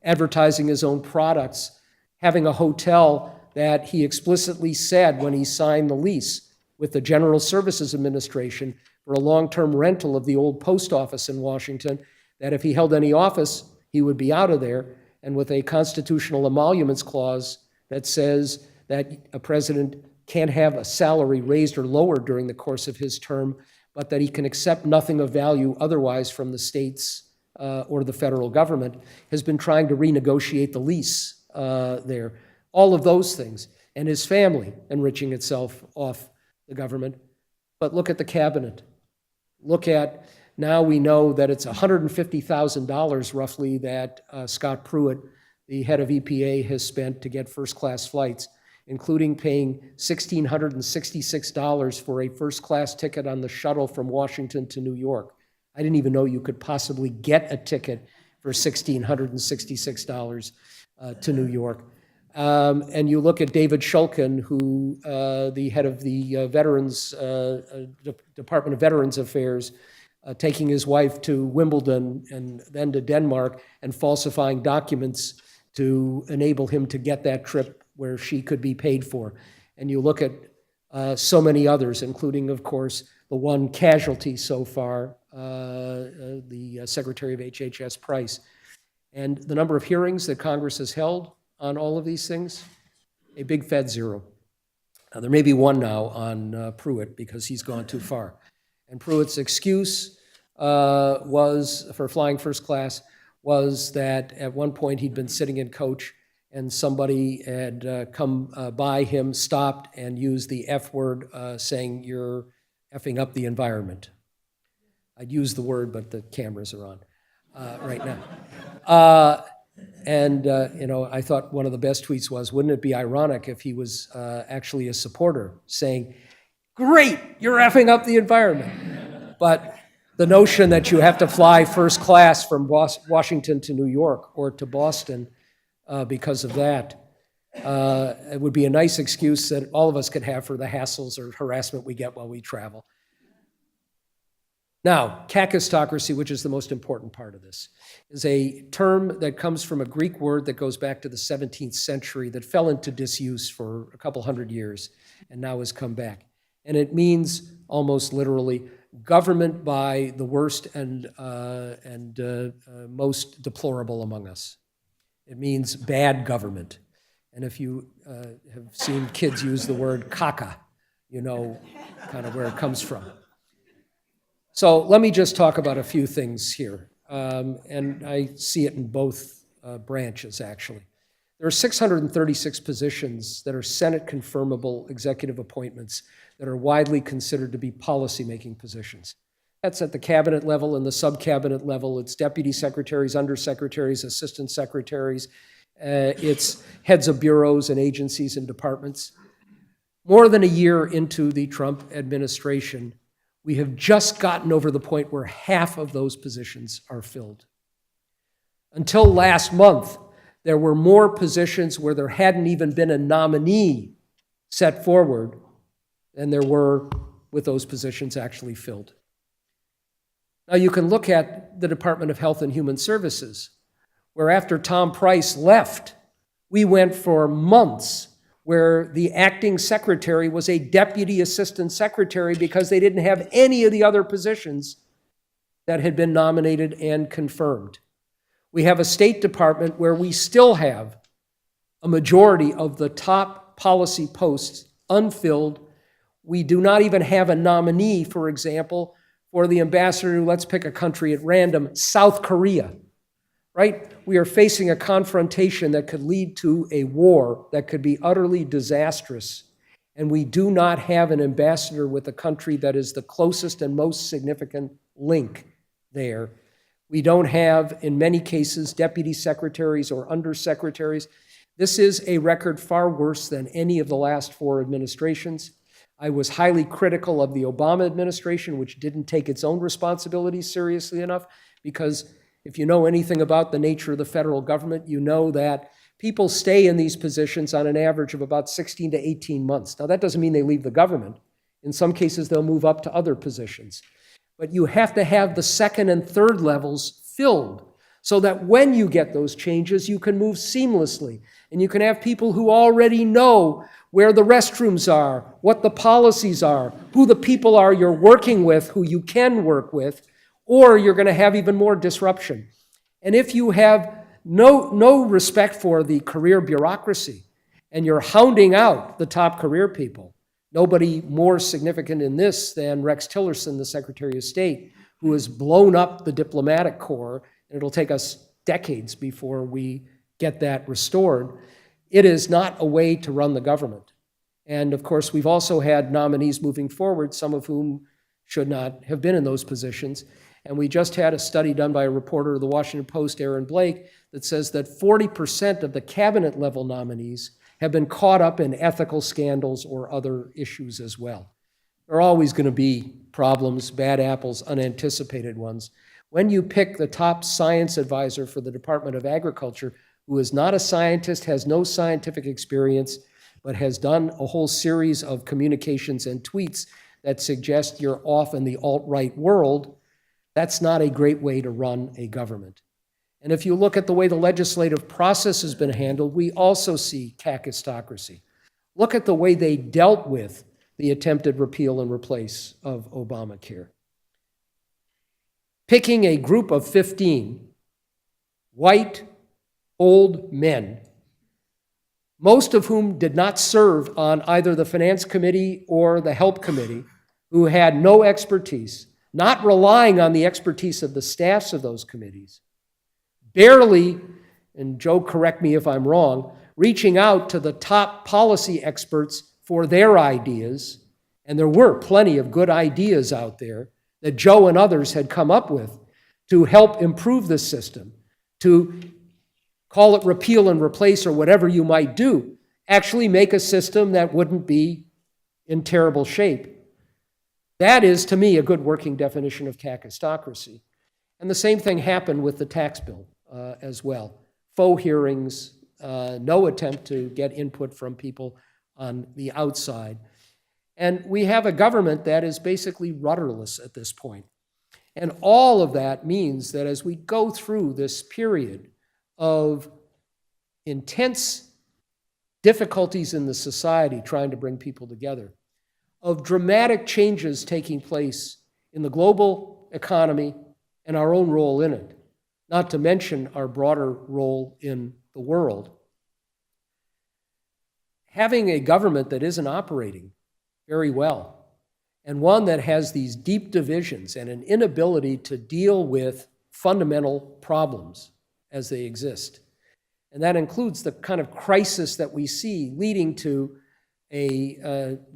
Advertising his own products, having a hotel that he explicitly said when he signed the lease with the General Services Administration for a long-term rental of the old post office in Washington, that if he held any office, he would be out of there, and with a constitutional emoluments clause that says that a president can't have a salary raised or lowered during the course of his term, but that he can accept nothing of value otherwise from the state's or the federal government, has been trying to renegotiate the lease there. All of those things. And his family enriching itself off the government. But look at the cabinet. Look at, now we know that it's $150,000 roughly that Scott Pruitt, the head of EPA, has spent to get first-class flights, including paying $1,666 for a first-class ticket on the shuttle from Washington to New York. I didn't even know you could possibly get a ticket for $1,666 to New York. And you look at David Shulkin, who, the head of the Department of Veterans Affairs, taking his wife to Wimbledon and then to Denmark and falsifying documents to enable him to get that trip where she could be paid for. And you look at so many others, including, of course, the one casualty so far, the Secretary of HHS Price. And the number of hearings that Congress has held on all of these things, a big fat zero. There may be one now on Pruitt because he's gone too far. And Pruitt's excuse was, for flying first class, was that at one point he'd been sitting in coach and somebody had come by him, stopped, and used the F word, saying, "You're effing up the environment." I'd use the word, but the cameras are on right now. I thought one of the best tweets was, wouldn't it be ironic if he was actually a supporter saying, "Great, you're effing up the environment." But the notion that you have to fly first class from Washington to New York or to Boston because of that, it would be a nice excuse that all of us could have for the hassles or harassment we get while we travel. Now, kakistocracy, which is the most important part of this, is a term that comes from a Greek word that goes back to the 17th century that fell into disuse for a couple hundred years and now has come back. And it means almost literally government by the worst and most deplorable among us. It means bad government. And if you have seen kids use the word caca, you know kind of where it comes from. So let me just talk about a few things here. And I see it in both branches, actually. There are 636 positions that are Senate confirmable executive appointments that are widely considered to be policymaking positions. That's at the cabinet level and the sub-cabinet level. It's deputy secretaries, undersecretaries, assistant secretaries. It's heads of bureaus and agencies and departments. More than a year into the Trump administration, we have just gotten over the point where half of those positions are filled. Until last month, there were more positions where there hadn't even been a nominee set forward than there were with those positions actually filled. Now you can look at the Department of Health and Human Services, where after Tom Price left, we went for months where the acting secretary was a deputy assistant secretary because they didn't have any of the other positions that had been nominated and confirmed. We have a State Department where we still have a majority of the top policy posts unfilled. We do not even have a nominee, for example, for the ambassador, let's pick a country at random, South Korea, right? We are facing a confrontation that could lead to a war that could be utterly disastrous. And we do not have an ambassador with a country that is the closest and most significant link there. We don't have, in many cases, deputy secretaries or undersecretaries. This is a record far worse than any of the last 4 administrations. I was highly critical of the Obama administration, which didn't take its own responsibilities seriously enough, because if you know anything about the nature of the federal government, you know that people stay in these positions on an average of about 16 to 18 months. Now, that doesn't mean they leave the government. In some cases, they'll move up to other positions. But you have to have the second and third levels filled so that when you get those changes, you can move seamlessly. And you can have people who already know where the restrooms are, what the policies are, who the people are you're working with, who you can work with, or you're going to have even more disruption. And if you have no respect for the career bureaucracy and you're hounding out the top career people, nobody more significant in this than Rex Tillerson, the Secretary of State, who has blown up the diplomatic corps and it'll take us decades before we get that restored. It is not a way to run the government. And of course, we've also had nominees moving forward, some of whom should not have been in those positions. And we just had a study done by a reporter of the Washington Post, Aaron Blake, that says that 40% of the cabinet level nominees have been caught up in ethical scandals or other issues as well. There are always going to be problems, bad apples, unanticipated ones. When you pick the top science advisor for the Department of Agriculture, who is not a scientist, has no scientific experience, but has done a whole series of communications and tweets that suggest you're off in the alt-right world, that's not a great way to run a government. And if you look at the way the legislative process has been handled, we also see cacistocracy. Look at the way they dealt with the attempted repeal and replace of Obamacare. Picking a group of 15 white, old men, most of whom did not serve on either the Finance Committee or the Help Committee, who had no expertise, not relying on the expertise of the staffs of those committees, barely, and Joe, correct me if I'm wrong, reaching out to the top policy experts for their ideas, and there were plenty of good ideas out there that Joe and others had come up with to help improve the system, to call it repeal and replace or whatever you might do, actually make a system that wouldn't be in terrible shape. That is, to me, a good working definition of cacistocracy. And the same thing happened with the tax bill as well. Faux hearings, no attempt to get input from people on the outside. And we have a government that is basically rudderless at this point. And all of that means that as we go through this period of intense difficulties in the society trying to bring people together, of dramatic changes taking place in the global economy and our own role in it, not to mention our broader role in the world. Having a government that isn't operating very well, and one that has these deep divisions and an inability to deal with fundamental problems as they exist. And that includes the kind of crisis that we see leading to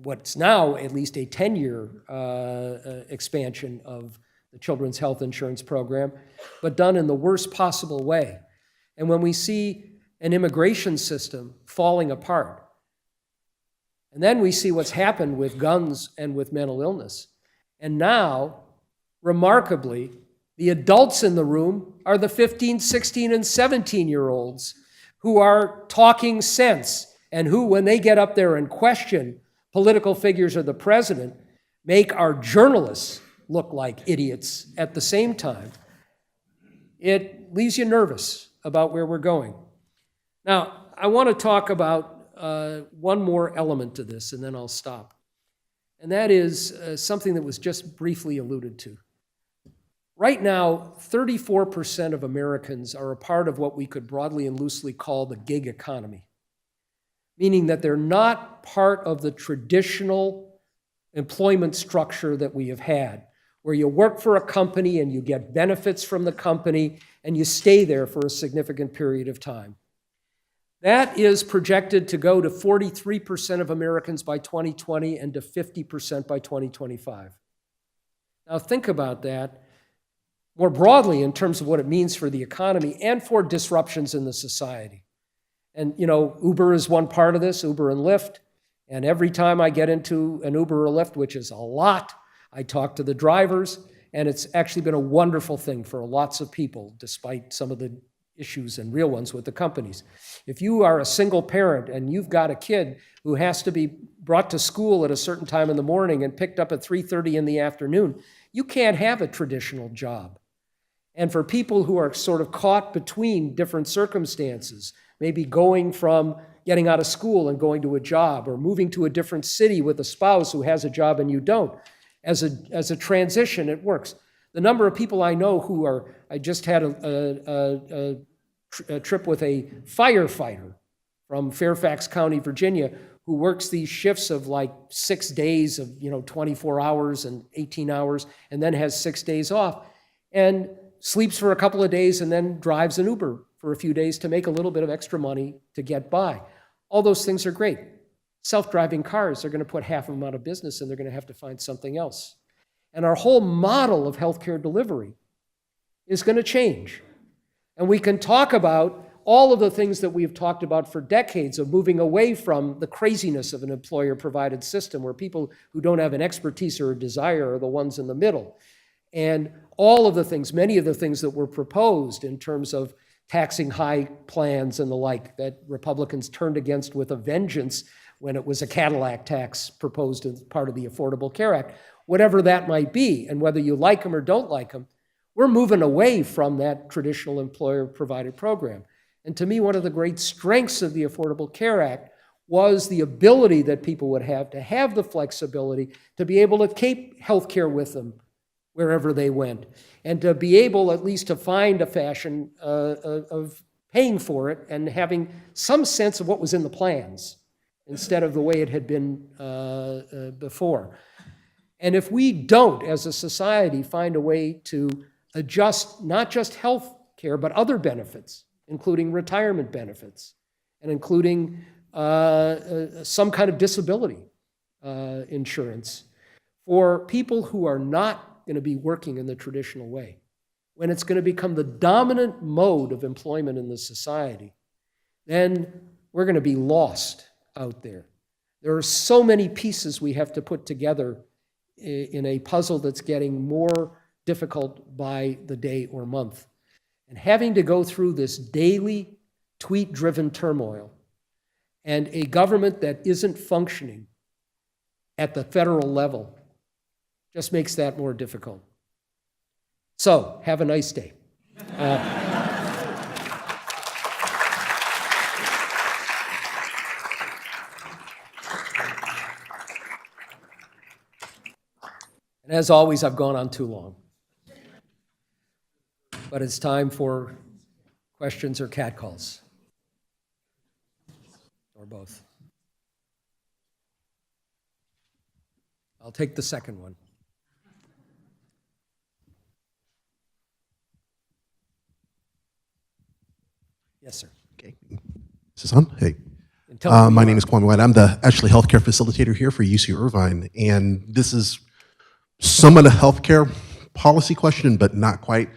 what's now at least a 10-year expansion of the Children's Health Insurance Program, but done in the worst possible way. And when we see an immigration system falling apart, and then we see what's happened with guns and with mental illness. And now, remarkably, the adults in the room are the 15, 16, and 17-year-olds who are talking sense and who, when they get up there and question political figures or the president, make our journalists look like idiots at the same time. It leaves you nervous about where we're going. Now, I want to talk about one more element to this, and then I'll stop. And that is something that was just briefly alluded to. Right now, 34% of Americans are a part of what we could broadly and loosely call the gig economy, meaning that they're not part of the traditional employment structure that we have had, where you work for a company and you get benefits from the company and you stay there for a significant period of time. That is projected to go to 43% of Americans by 2020 and to 50% by 2025. Now think about that more broadly in terms of what it means for the economy and for disruptions in the society. And Uber is one part of this, Uber and Lyft. And every time I get into an Uber or Lyft, which is a lot, I talk to the drivers, and it's actually been a wonderful thing for lots of people, despite some of the issues and real ones with the companies. If you are a single parent and you've got a kid who has to be brought to school at a certain time in the morning and picked up at 3:30 in the afternoon, you can't have a traditional job. And for people who are sort of caught between different circumstances, maybe going from getting out of school and going to a job, or moving to a different city with a spouse who has a job and you don't, as a transition, it works. The number of people I know who are, I just had a trip with a firefighter from Fairfax County, Virginia, who works these shifts of like 6 days of 24 hours and 18 hours, and then has 6 days off. And sleeps for a couple of days and then drives an Uber for a few days to make a little bit of extra money to get by. All those things are great. Self-driving cars are going to put half of them out of business, and they're going to have to find something else. And our whole model of healthcare delivery is going to change. And we can talk about all of the things that we've talked about for decades of moving away from the craziness of an employer-provided system where people who don't have an expertise or a desire are the ones in the middle. And all of the things, many of the things that were proposed in terms of taxing high plans and the like that Republicans turned against with a vengeance when it was a Cadillac tax proposed as part of the Affordable Care Act, whatever that might be, and whether you like them or don't like them, we're moving away from that traditional employer-provided program. And to me, one of the great strengths of the Affordable Care Act was the ability that people would have to have the flexibility to be able to keep health care with them wherever they went, and to be able at least to find a fashion of paying for it and having some sense of what was in the plans instead of the way it had been before. And if we don't, as a society, find a way to adjust not just health care, but other benefits, including retirement benefits, and including some kind of disability insurance for people who are not going to be working in the traditional way, when it's going to become the dominant mode of employment in the society, then we're going to be lost out there. There are so many pieces we have to put together in a puzzle that's getting more difficult by the day or month. And having to go through this daily tweet-driven turmoil and a government that isn't functioning at the federal level just makes that more difficult. So, have a nice day. And as always, I've gone on too long. But it's time for questions or catcalls, or both. I'll take the second one. Yes, sir. Okay. Is this on? Hey. My name is Kwame White. I'm the actually healthcare facilitator here for UC Irvine, and this is somewhat a healthcare policy question, but not quite.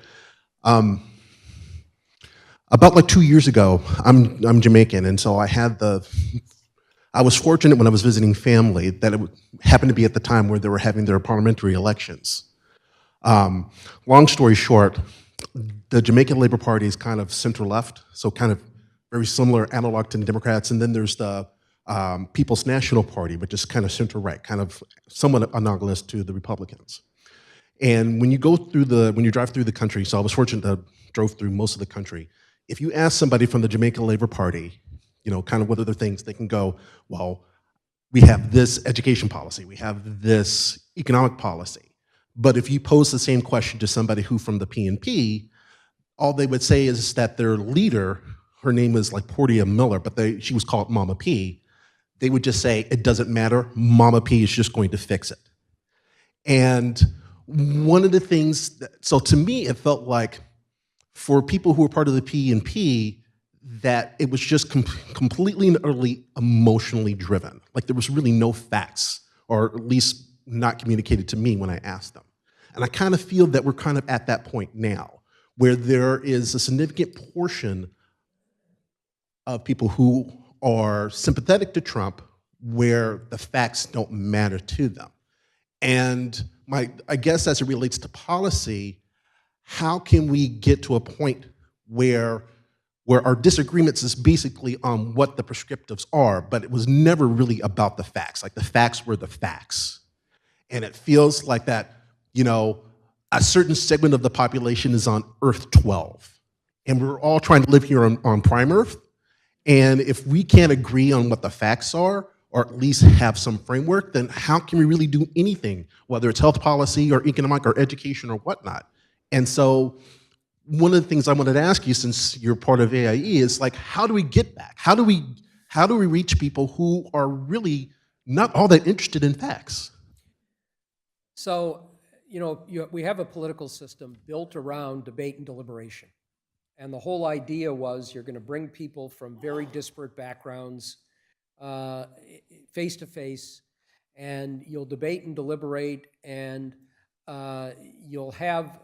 About like 2 years ago, I'm Jamaican, and so I was fortunate when I was visiting family that it happened to be at the time where they were having their parliamentary elections. Long story short, the Jamaican Labor Party is kind of center-left, so kind of very similar analog to the Democrats, and then there's the People's National Party, which is kind of center-right, kind of somewhat analogous to the Republicans. And when you drive through the country, so I was fortunate to drove through most of the country, if you ask somebody from the Jamaican Labor Party, you know, kind of what other things, they can go, well, we have this education policy, we have this economic policy. But if you pose the same question to somebody who from the PNP, all they would say is that their leader, her name is like Portia Miller, but she was called Mama P. They would just say, it doesn't matter, Mama P is just going to fix it. And one of the things, so to me, it felt like for people who were part of the PNP, that it was just completely and utterly emotionally driven. Like there was really no facts, or at least not communicated to me when I asked them. And I kind of feel that we're kind of at that point now, where there is a significant portion of people who are sympathetic to Trump, where the facts don't matter to them. And I guess as it relates to policy, how can we get to a point where our disagreements is basically on what the prescriptives are, but it was never really about the facts. Like the facts were the facts. And it feels like that, you know, a certain segment of the population is on Earth 12. And we're all trying to live here on Prime Earth. And if we can't agree on what the facts are, or at least have some framework, then how can we really do anything, whether it's health policy or economic or education or whatnot? And so one of the things I wanted to ask you, since you're part of AIE, is like, how do we get back? How do we reach people who are really not all that interested in facts? So, we have a political system built around debate and deliberation. And the whole idea was you're going to bring people from very disparate backgrounds face to face, and you'll debate and deliberate, and you'll have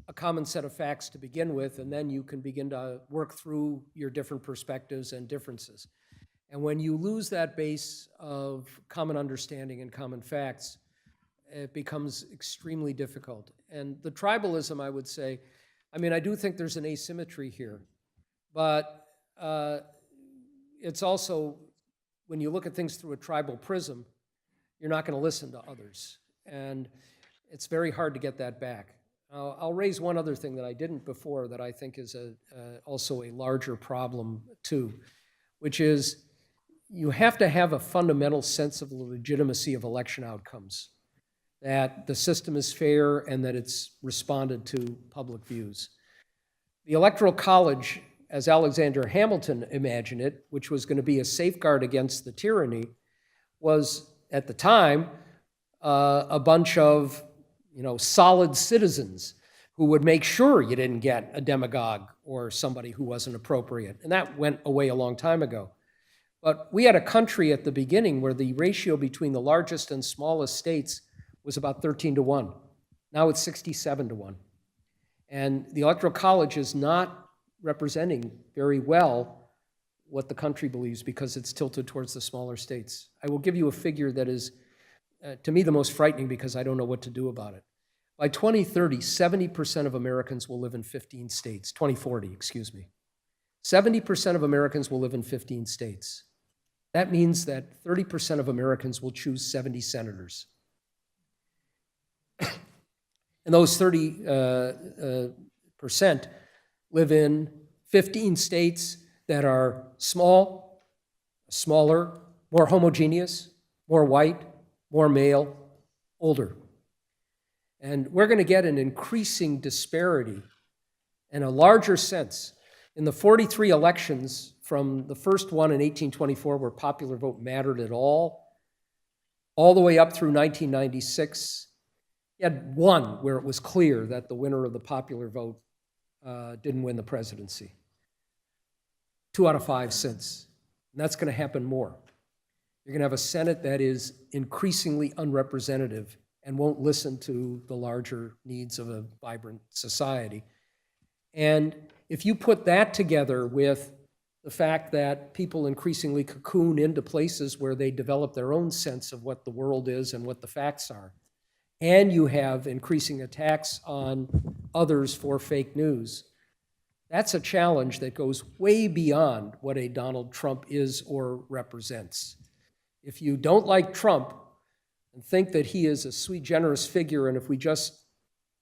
a common set of facts to begin with, and then you can begin to work through your different perspectives and differences. And when you lose that base of common understanding and common facts, it becomes extremely difficult. And the tribalism, I would say, I do think there's an asymmetry here, but it's also, when you look at things through a tribal prism, you're not going to listen to others. And it's very hard to get that back. I'll raise one other thing that I didn't before that I think is also a larger problem too, which is you have to have a fundamental sense of the legitimacy of election outcomes, that the system is fair and that it's responded to public views. The Electoral College, as Alexander Hamilton imagined it, which was going to be a safeguard against the tyranny, was at the time a bunch of solid citizens who would make sure you didn't get a demagogue or somebody who wasn't appropriate. And that went away a long time ago. But we had a country at the beginning where the ratio between the largest and smallest states was about 13-1. Now it's 67-1. And the Electoral College is not representing very well what the country believes because it's tilted towards the smaller states. I will give you a figure that is, to me, the most frightening because I don't know what to do about it. By 2030, 70% of Americans will live in 15 states. 2040, excuse me. 70% of Americans will live in 15 states. That means that 30% of Americans will choose 70 senators. And those 30% live in 15 states that are small, smaller, more homogeneous, more white, more male, older. And we're going to get an increasing disparity in a larger sense. In the 43 elections, from the first one in 1824 where popular vote mattered at all the way up through 1996, you had one where it was clear that the winner of the popular vote didn't win the presidency. 2 out of 5 since. And that's going to happen more. You're going to have a Senate that is increasingly unrepresentative and won't listen to the larger needs of a vibrant society. And if you put that together with the fact that people increasingly cocoon into places where they develop their own sense of what the world is and what the facts are, and you have increasing attacks on others for fake news, that's a challenge that goes way beyond what a Donald Trump is or represents. If you don't like Trump and think that he is a sweet, generous figure, and if we just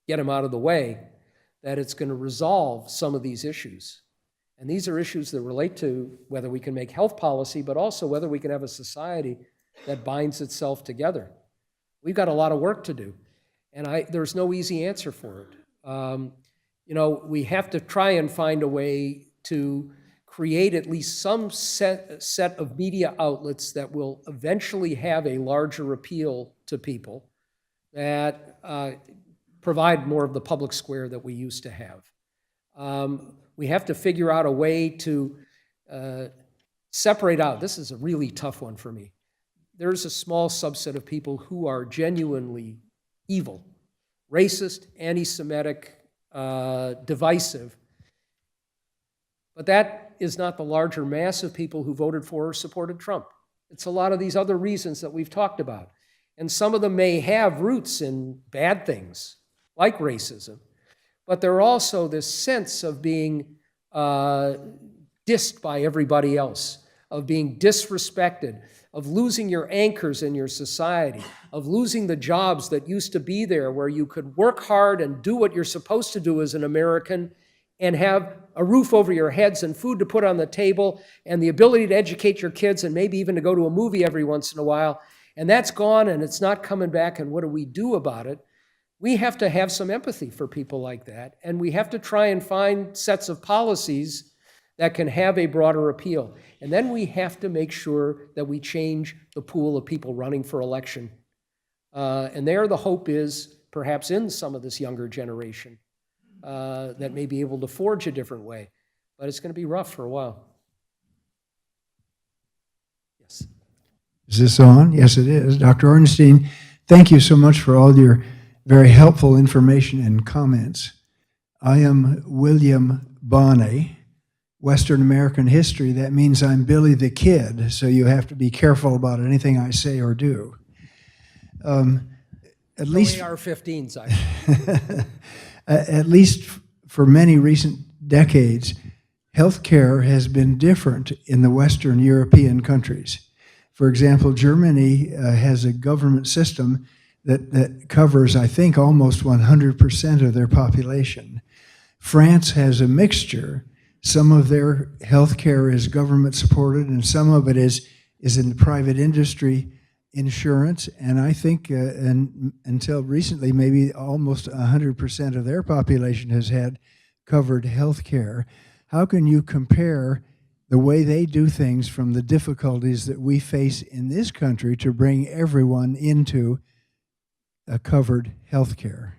get him out of the way, that it's going to resolve some of these issues. And these are issues that relate to whether we can make health policy, but also whether we can have a society that binds itself together. We've got a lot of work to do, and there's no easy answer for it. We have to try and find a way to create at least some set of media outlets that will eventually have a larger appeal to people, that provide more of the public square that we used to have. We have to figure out a way to separate out. This is a really tough one for me. There's a small subset of people who are genuinely evil, racist, anti-Semitic, divisive. But that is not the larger mass of people who voted for or supported Trump. It's a lot of these other reasons that we've talked about. And some of them may have roots in bad things, like racism, but they're also this sense of being dissed by everybody else, of being disrespected, of losing your anchors in your society, of losing the jobs that used to be there where you could work hard and do what you're supposed to do as an American and have a roof over your heads and food to put on the table and the ability to educate your kids and maybe even to go to a movie every once in a while. And that's gone and it's not coming back, and what do we do about it? We have to have some empathy for people like that, and we have to try and find sets of policies that can have a broader appeal. And then we have to make sure that we change the pool of people running for election. And there the hope is perhaps in some of this younger generation that may be able to forge a different way. But it's going to be rough for a while. Yes. Is this on? Yes, it is. Dr. Ornstein, thank you so much for all your very helpful information and comments. I am William Bonney, Western American history. That means I'm Billy the Kid, so you have to be careful about anything I say or do. At least AR-15s, at least for many recent decades, healthcare has been different in the Western European countries. For example, Germany has a government system that covers, I think, almost 100% of their population. France has a mixture. Some of their healthcare is government supported, and some of it is in the private industry insurance. And I think until recently, maybe almost 100% of their population has had covered healthcare. How can you compare the way they do things from the difficulties that we face in this country to bring everyone into a covered healthcare?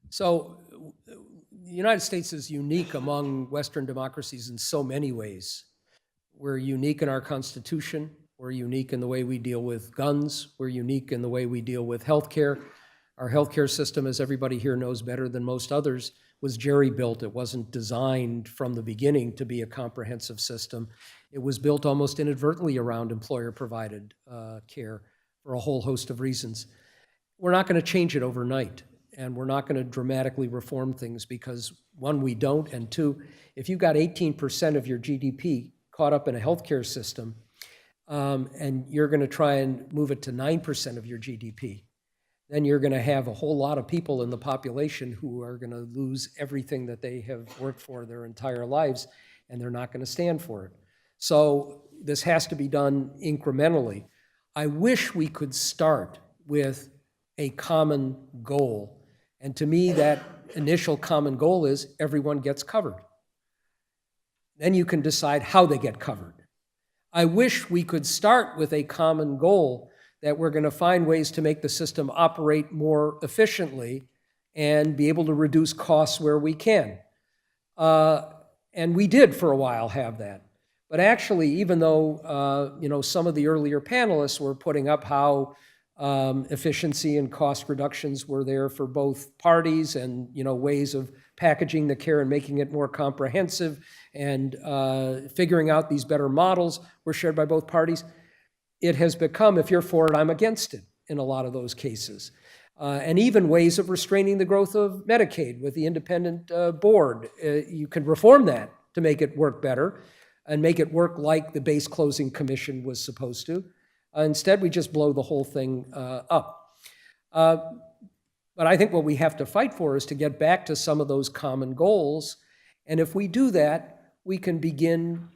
So the United States is unique among Western democracies in so many ways. We're unique in our Constitution. We're unique in the way we deal with guns. We're unique in the way we deal with healthcare. Our healthcare system, as everybody here knows better than most others, was jerry-built. It wasn't designed from the beginning to be a comprehensive system. It was built almost inadvertently around employer-provided care for a whole host of reasons. We're not going to change it overnight, and we're not going to dramatically reform things because, one, we don't, and two, if you've got 18% of your GDP caught up in a healthcare system, and you're going to try and move it to 9% of your GDP, then you're going to have a whole lot of people in the population who are going to lose everything that they have worked for their entire lives, and they're not going to stand for it. So this has to be done incrementally. I wish we could start with a common goal. And to me, that initial common goal is everyone gets covered. Then you can decide how they get covered. I wish we could start with a common goal that we're going to find ways to make the system operate more efficiently and be able to reduce costs where we can. And we did for a while have that. But actually, even though some of the earlier panelists were putting up how efficiency and cost reductions were there for both parties and ways of packaging the care and making it more comprehensive and figuring out these better models were shared by both parties, it has become, if you're for it, I'm against it in a lot of those cases. And even ways of restraining the growth of Medicaid with the independent board. You can reform that to make it work better and make it work like the base closing commission was supposed to. Instead, we just blow the whole thing up. But I think what we have to fight for is to get back to some of those common goals. And if we do that, we can begin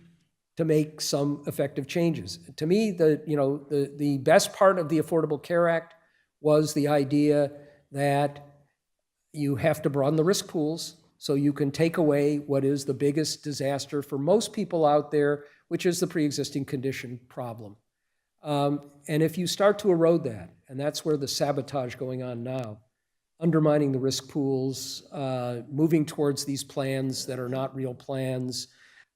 to make some effective changes. To me, the best part of the Affordable Care Act was the idea that you have to broaden the risk pools so you can take away what is the biggest disaster for most people out there, which is the pre-existing condition problem. And if you start to erode that, and that's where the sabotage going on now, undermining the risk pools, moving towards these plans that are not real plans,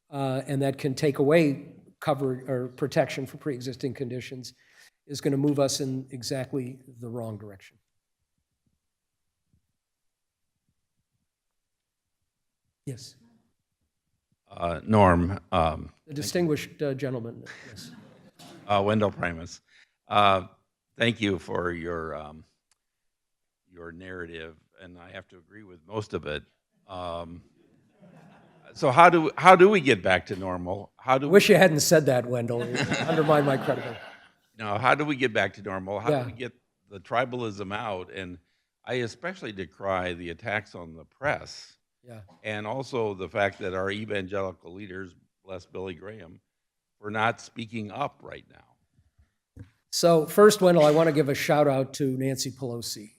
and that can take away cover or protection for pre-existing conditions, is going to move us in exactly the wrong direction. Yes. Norm. The distinguished gentleman. Yes. Wendell Primus. Thank you for your narrative, and I have to agree with most of it. So how do we get back to normal? I wish you hadn't said that, Wendell. You undermine my credibility. No, how do we get back to normal? How Yeah. do we get the tribalism out? And I especially decry the attacks on the press, Yeah. and also the fact that our evangelical leaders, bless Billy Graham, for not speaking up right now. So first, Wendell, I want to give a shout out to Nancy Pelosi.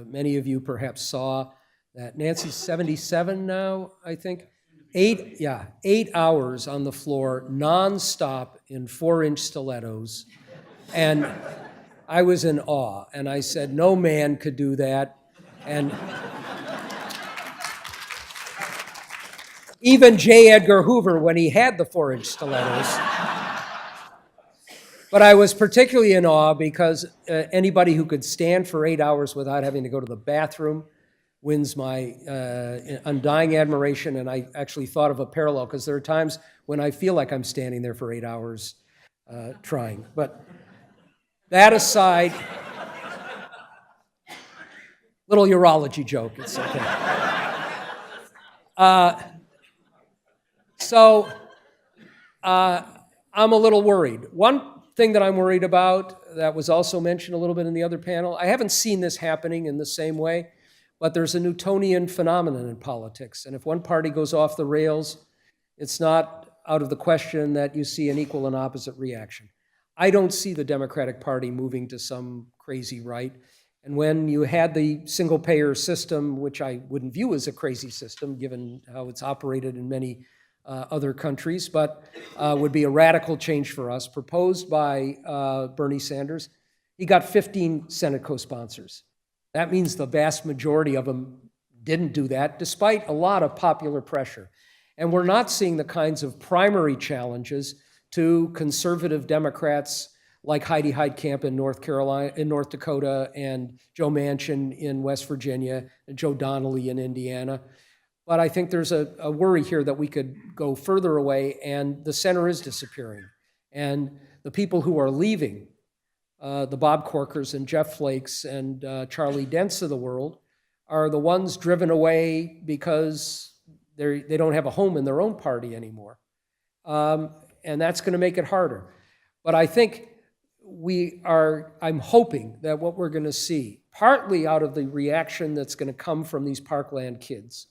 Many of you perhaps saw that Nancy's 77 now, I think. 8 hours on the floor, nonstop in 4-inch stilettos. And I was in awe. And I said, no man could do that. And even J. Edgar Hoover, when he had the 4-inch stilettos. But I was particularly in awe because anybody who could stand for 8 hours without having to go to the bathroom wins my undying admiration. And I actually thought of a parallel, because there are times when I feel like I'm standing there for 8 hours trying. But that aside, little urology joke, it's okay. So I'm a little worried. One thing that I'm worried about that was also mentioned a little bit in the other panel, I haven't seen this happening in the same way, but there's a Newtonian phenomenon in politics. And if one party goes off the rails, it's not out of the question that you see an equal and opposite reaction. I don't see the Democratic Party moving to some crazy right. And when you had the single-payer system, which I wouldn't view as a crazy system, given how it's operated in many other countries, but would be a radical change for us, proposed by Bernie Sanders. He got 15 Senate co-sponsors. That means the vast majority of them didn't do that, despite a lot of popular pressure. And we're not seeing the kinds of primary challenges to conservative Democrats like Heidi Heitkamp in North Dakota, and Joe Manchin in West Virginia, and Joe Donnelly in Indiana. But I think there's a worry here that we could go further away, and the center is disappearing. And the people who are leaving, the Bob Corkers and Jeff Flakes and Charlie Dents of the world, are the ones driven away because they don't have a home in their own party anymore. And that's going to make it harder. But I think I'm hoping that what we're going to see, partly out of the reaction that's going to come from these Parkland kids,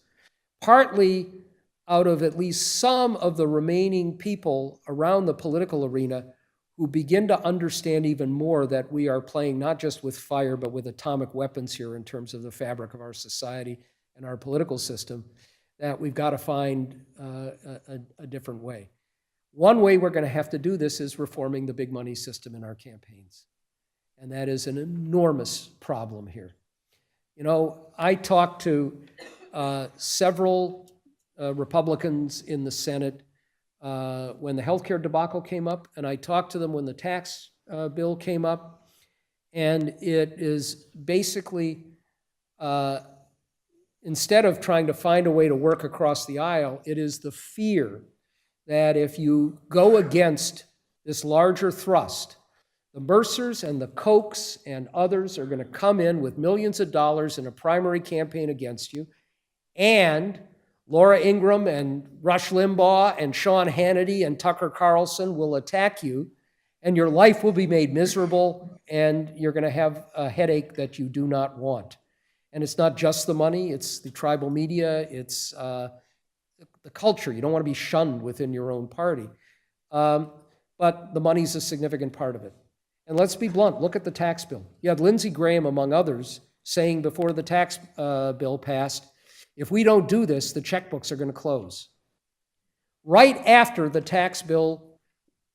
partly out of at least some of the remaining people around the political arena who begin to understand even more that we are playing not just with fire, but with atomic weapons here in terms of the fabric of our society and our political system, that we've got to find a different way. One way we're going to have to do this is reforming the big money system in our campaigns. And that is an enormous problem here. You know, I talked to several Republicans in the Senate when the healthcare debacle came up, and I talked to them when the tax bill came up, and it is basically, instead of trying to find a way to work across the aisle, it is the fear that if you go against this larger thrust, the Mercers and the Kochs and others are going to come in with millions of dollars in a primary campaign against you, and Laura Ingraham and Rush Limbaugh and Sean Hannity and Tucker Carlson will attack you, and your life will be made miserable, and you're going to have a headache that you do not want. And it's not just the money, it's the tribal media, it's the culture. You don't want to be shunned within your own party. But the money's a significant part of it. And let's be blunt, look at the tax bill. You had Lindsey Graham, among others, saying before the tax bill passed, if we don't do this, the checkbooks are going to close. Right after the tax bill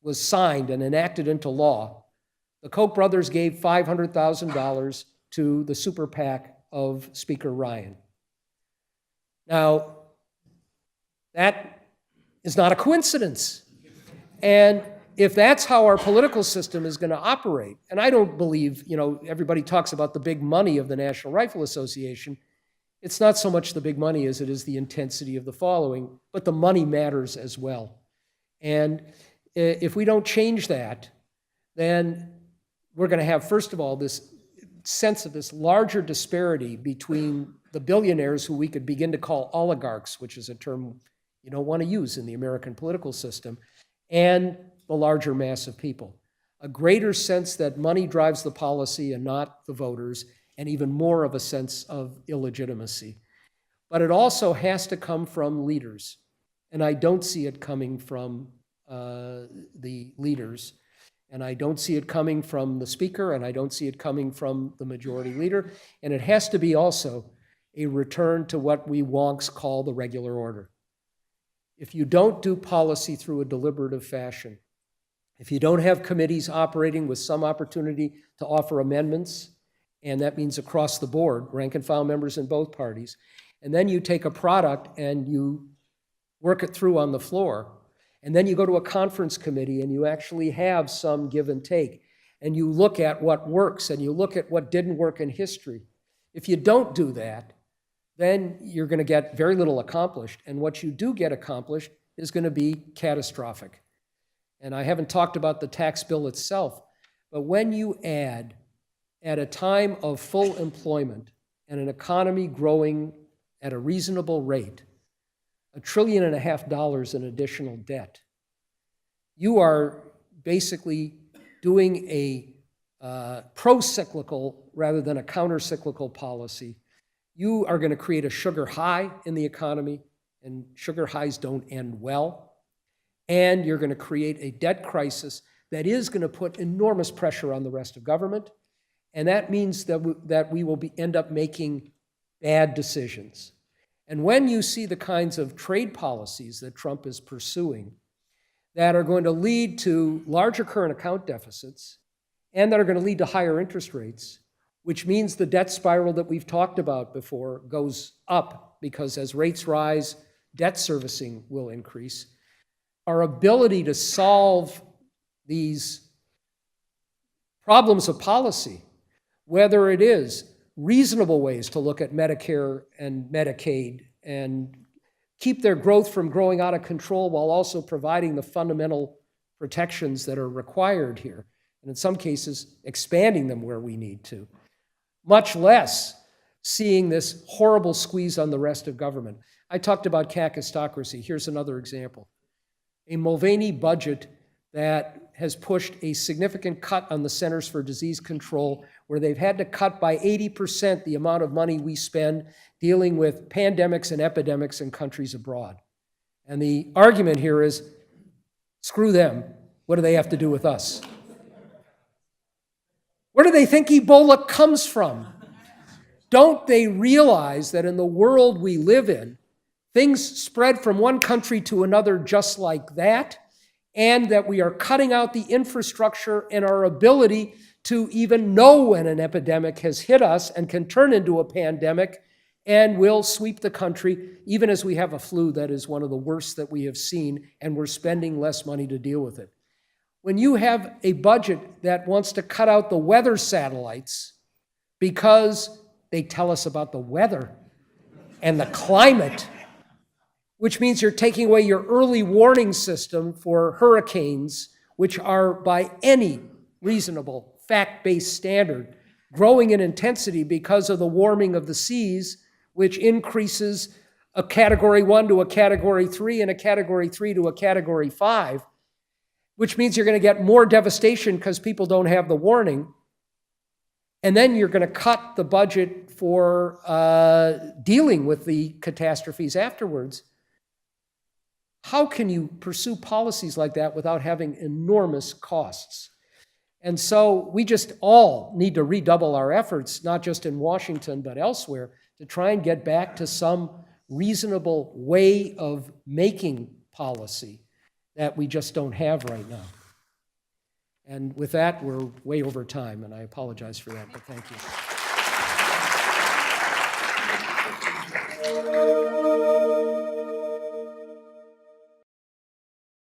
was signed and enacted into law, the Koch brothers gave $500,000 to the super PAC of Speaker Ryan. Now, that is not a coincidence. And if that's how our political system is going to operate, and I don't believe, everybody talks about the big money of the National Rifle Association. It's not so much the big money as it is the intensity of the following, but the money matters as well. And if we don't change that, then we're going to have, first of all, this sense of this larger disparity between the billionaires, who we could begin to call oligarchs, which is a term you don't want to use in the American political system, and the larger mass of people. A greater sense that money drives the policy and not the voters, and even more of a sense of illegitimacy. But it also has to come from leaders, and I don't see it coming from the leaders, and I don't see it coming from the speaker, and I don't see it coming from the majority leader, and it has to be also a return to what we wonks call the regular order. If you don't do policy through a deliberative fashion, if you don't have committees operating with some opportunity to offer amendments and that means across the board, rank and file members in both parties. And then you take a product and you work it through on the floor. And then you go to a conference committee and you actually have some give and take. And you look at what works and you look at what didn't work in history. If you don't do that, then you're going to get very little accomplished. And what you do get accomplished is going to be catastrophic. And I haven't talked about the tax bill itself, but when you add, at a time of full employment and an economy growing at a reasonable rate, $1.5 trillion in additional debt, you are basically doing a pro-cyclical rather than a counter-cyclical policy. You are going to create a sugar high in the economy, and sugar highs don't end well. And you're going to create a debt crisis that is going to put enormous pressure on the rest of government. And that means that we will end up making bad decisions. And when you see the kinds of trade policies that Trump is pursuing that are going to lead to larger current account deficits and that are going to lead to higher interest rates, which means the debt spiral that we've talked about before goes up, because as rates rise, debt servicing will increase. Our ability to solve these problems of policy, whether it is reasonable ways to look at Medicare and Medicaid and keep their growth from growing out of control while also providing the fundamental protections that are required here, and in some cases expanding them where we need to, much less seeing this horrible squeeze on the rest of government. I talked about cacistocracy. Here's another example. A Mulvaney budget that has pushed a significant cut on the Centers for Disease Control, where they've had to cut by 80% the amount of money we spend dealing with pandemics and epidemics in countries abroad. And the argument here is, screw them. What do they have to do with us? Where do they think Ebola comes from? Don't they realize that in the world we live in, things spread from one country to another just like that, and that we are cutting out the infrastructure and our ability to even know when an epidemic has hit us and can turn into a pandemic and will sweep the country, even as we have a flu that is one of the worst that we have seen, and we're spending less money to deal with it. When you have a budget that wants to cut out the weather satellites because they tell us about the weather and the climate, which means you're taking away your early warning system for hurricanes, which are by any reasonable fact-based standard growing in intensity because of the warming of the seas, which increases a Category 1 to a Category 3 and a Category 3 to a Category 5, which means you're going to get more devastation because people don't have the warning. And then you're going to cut the budget for dealing with the catastrophes afterwards. How can you pursue policies like that without having enormous costs? And so we just all need to redouble our efforts, not just in Washington, but elsewhere, to try and get back to some reasonable way of making policy that we just don't have right now. And with that, we're way over time, and I apologize for that, but thank you.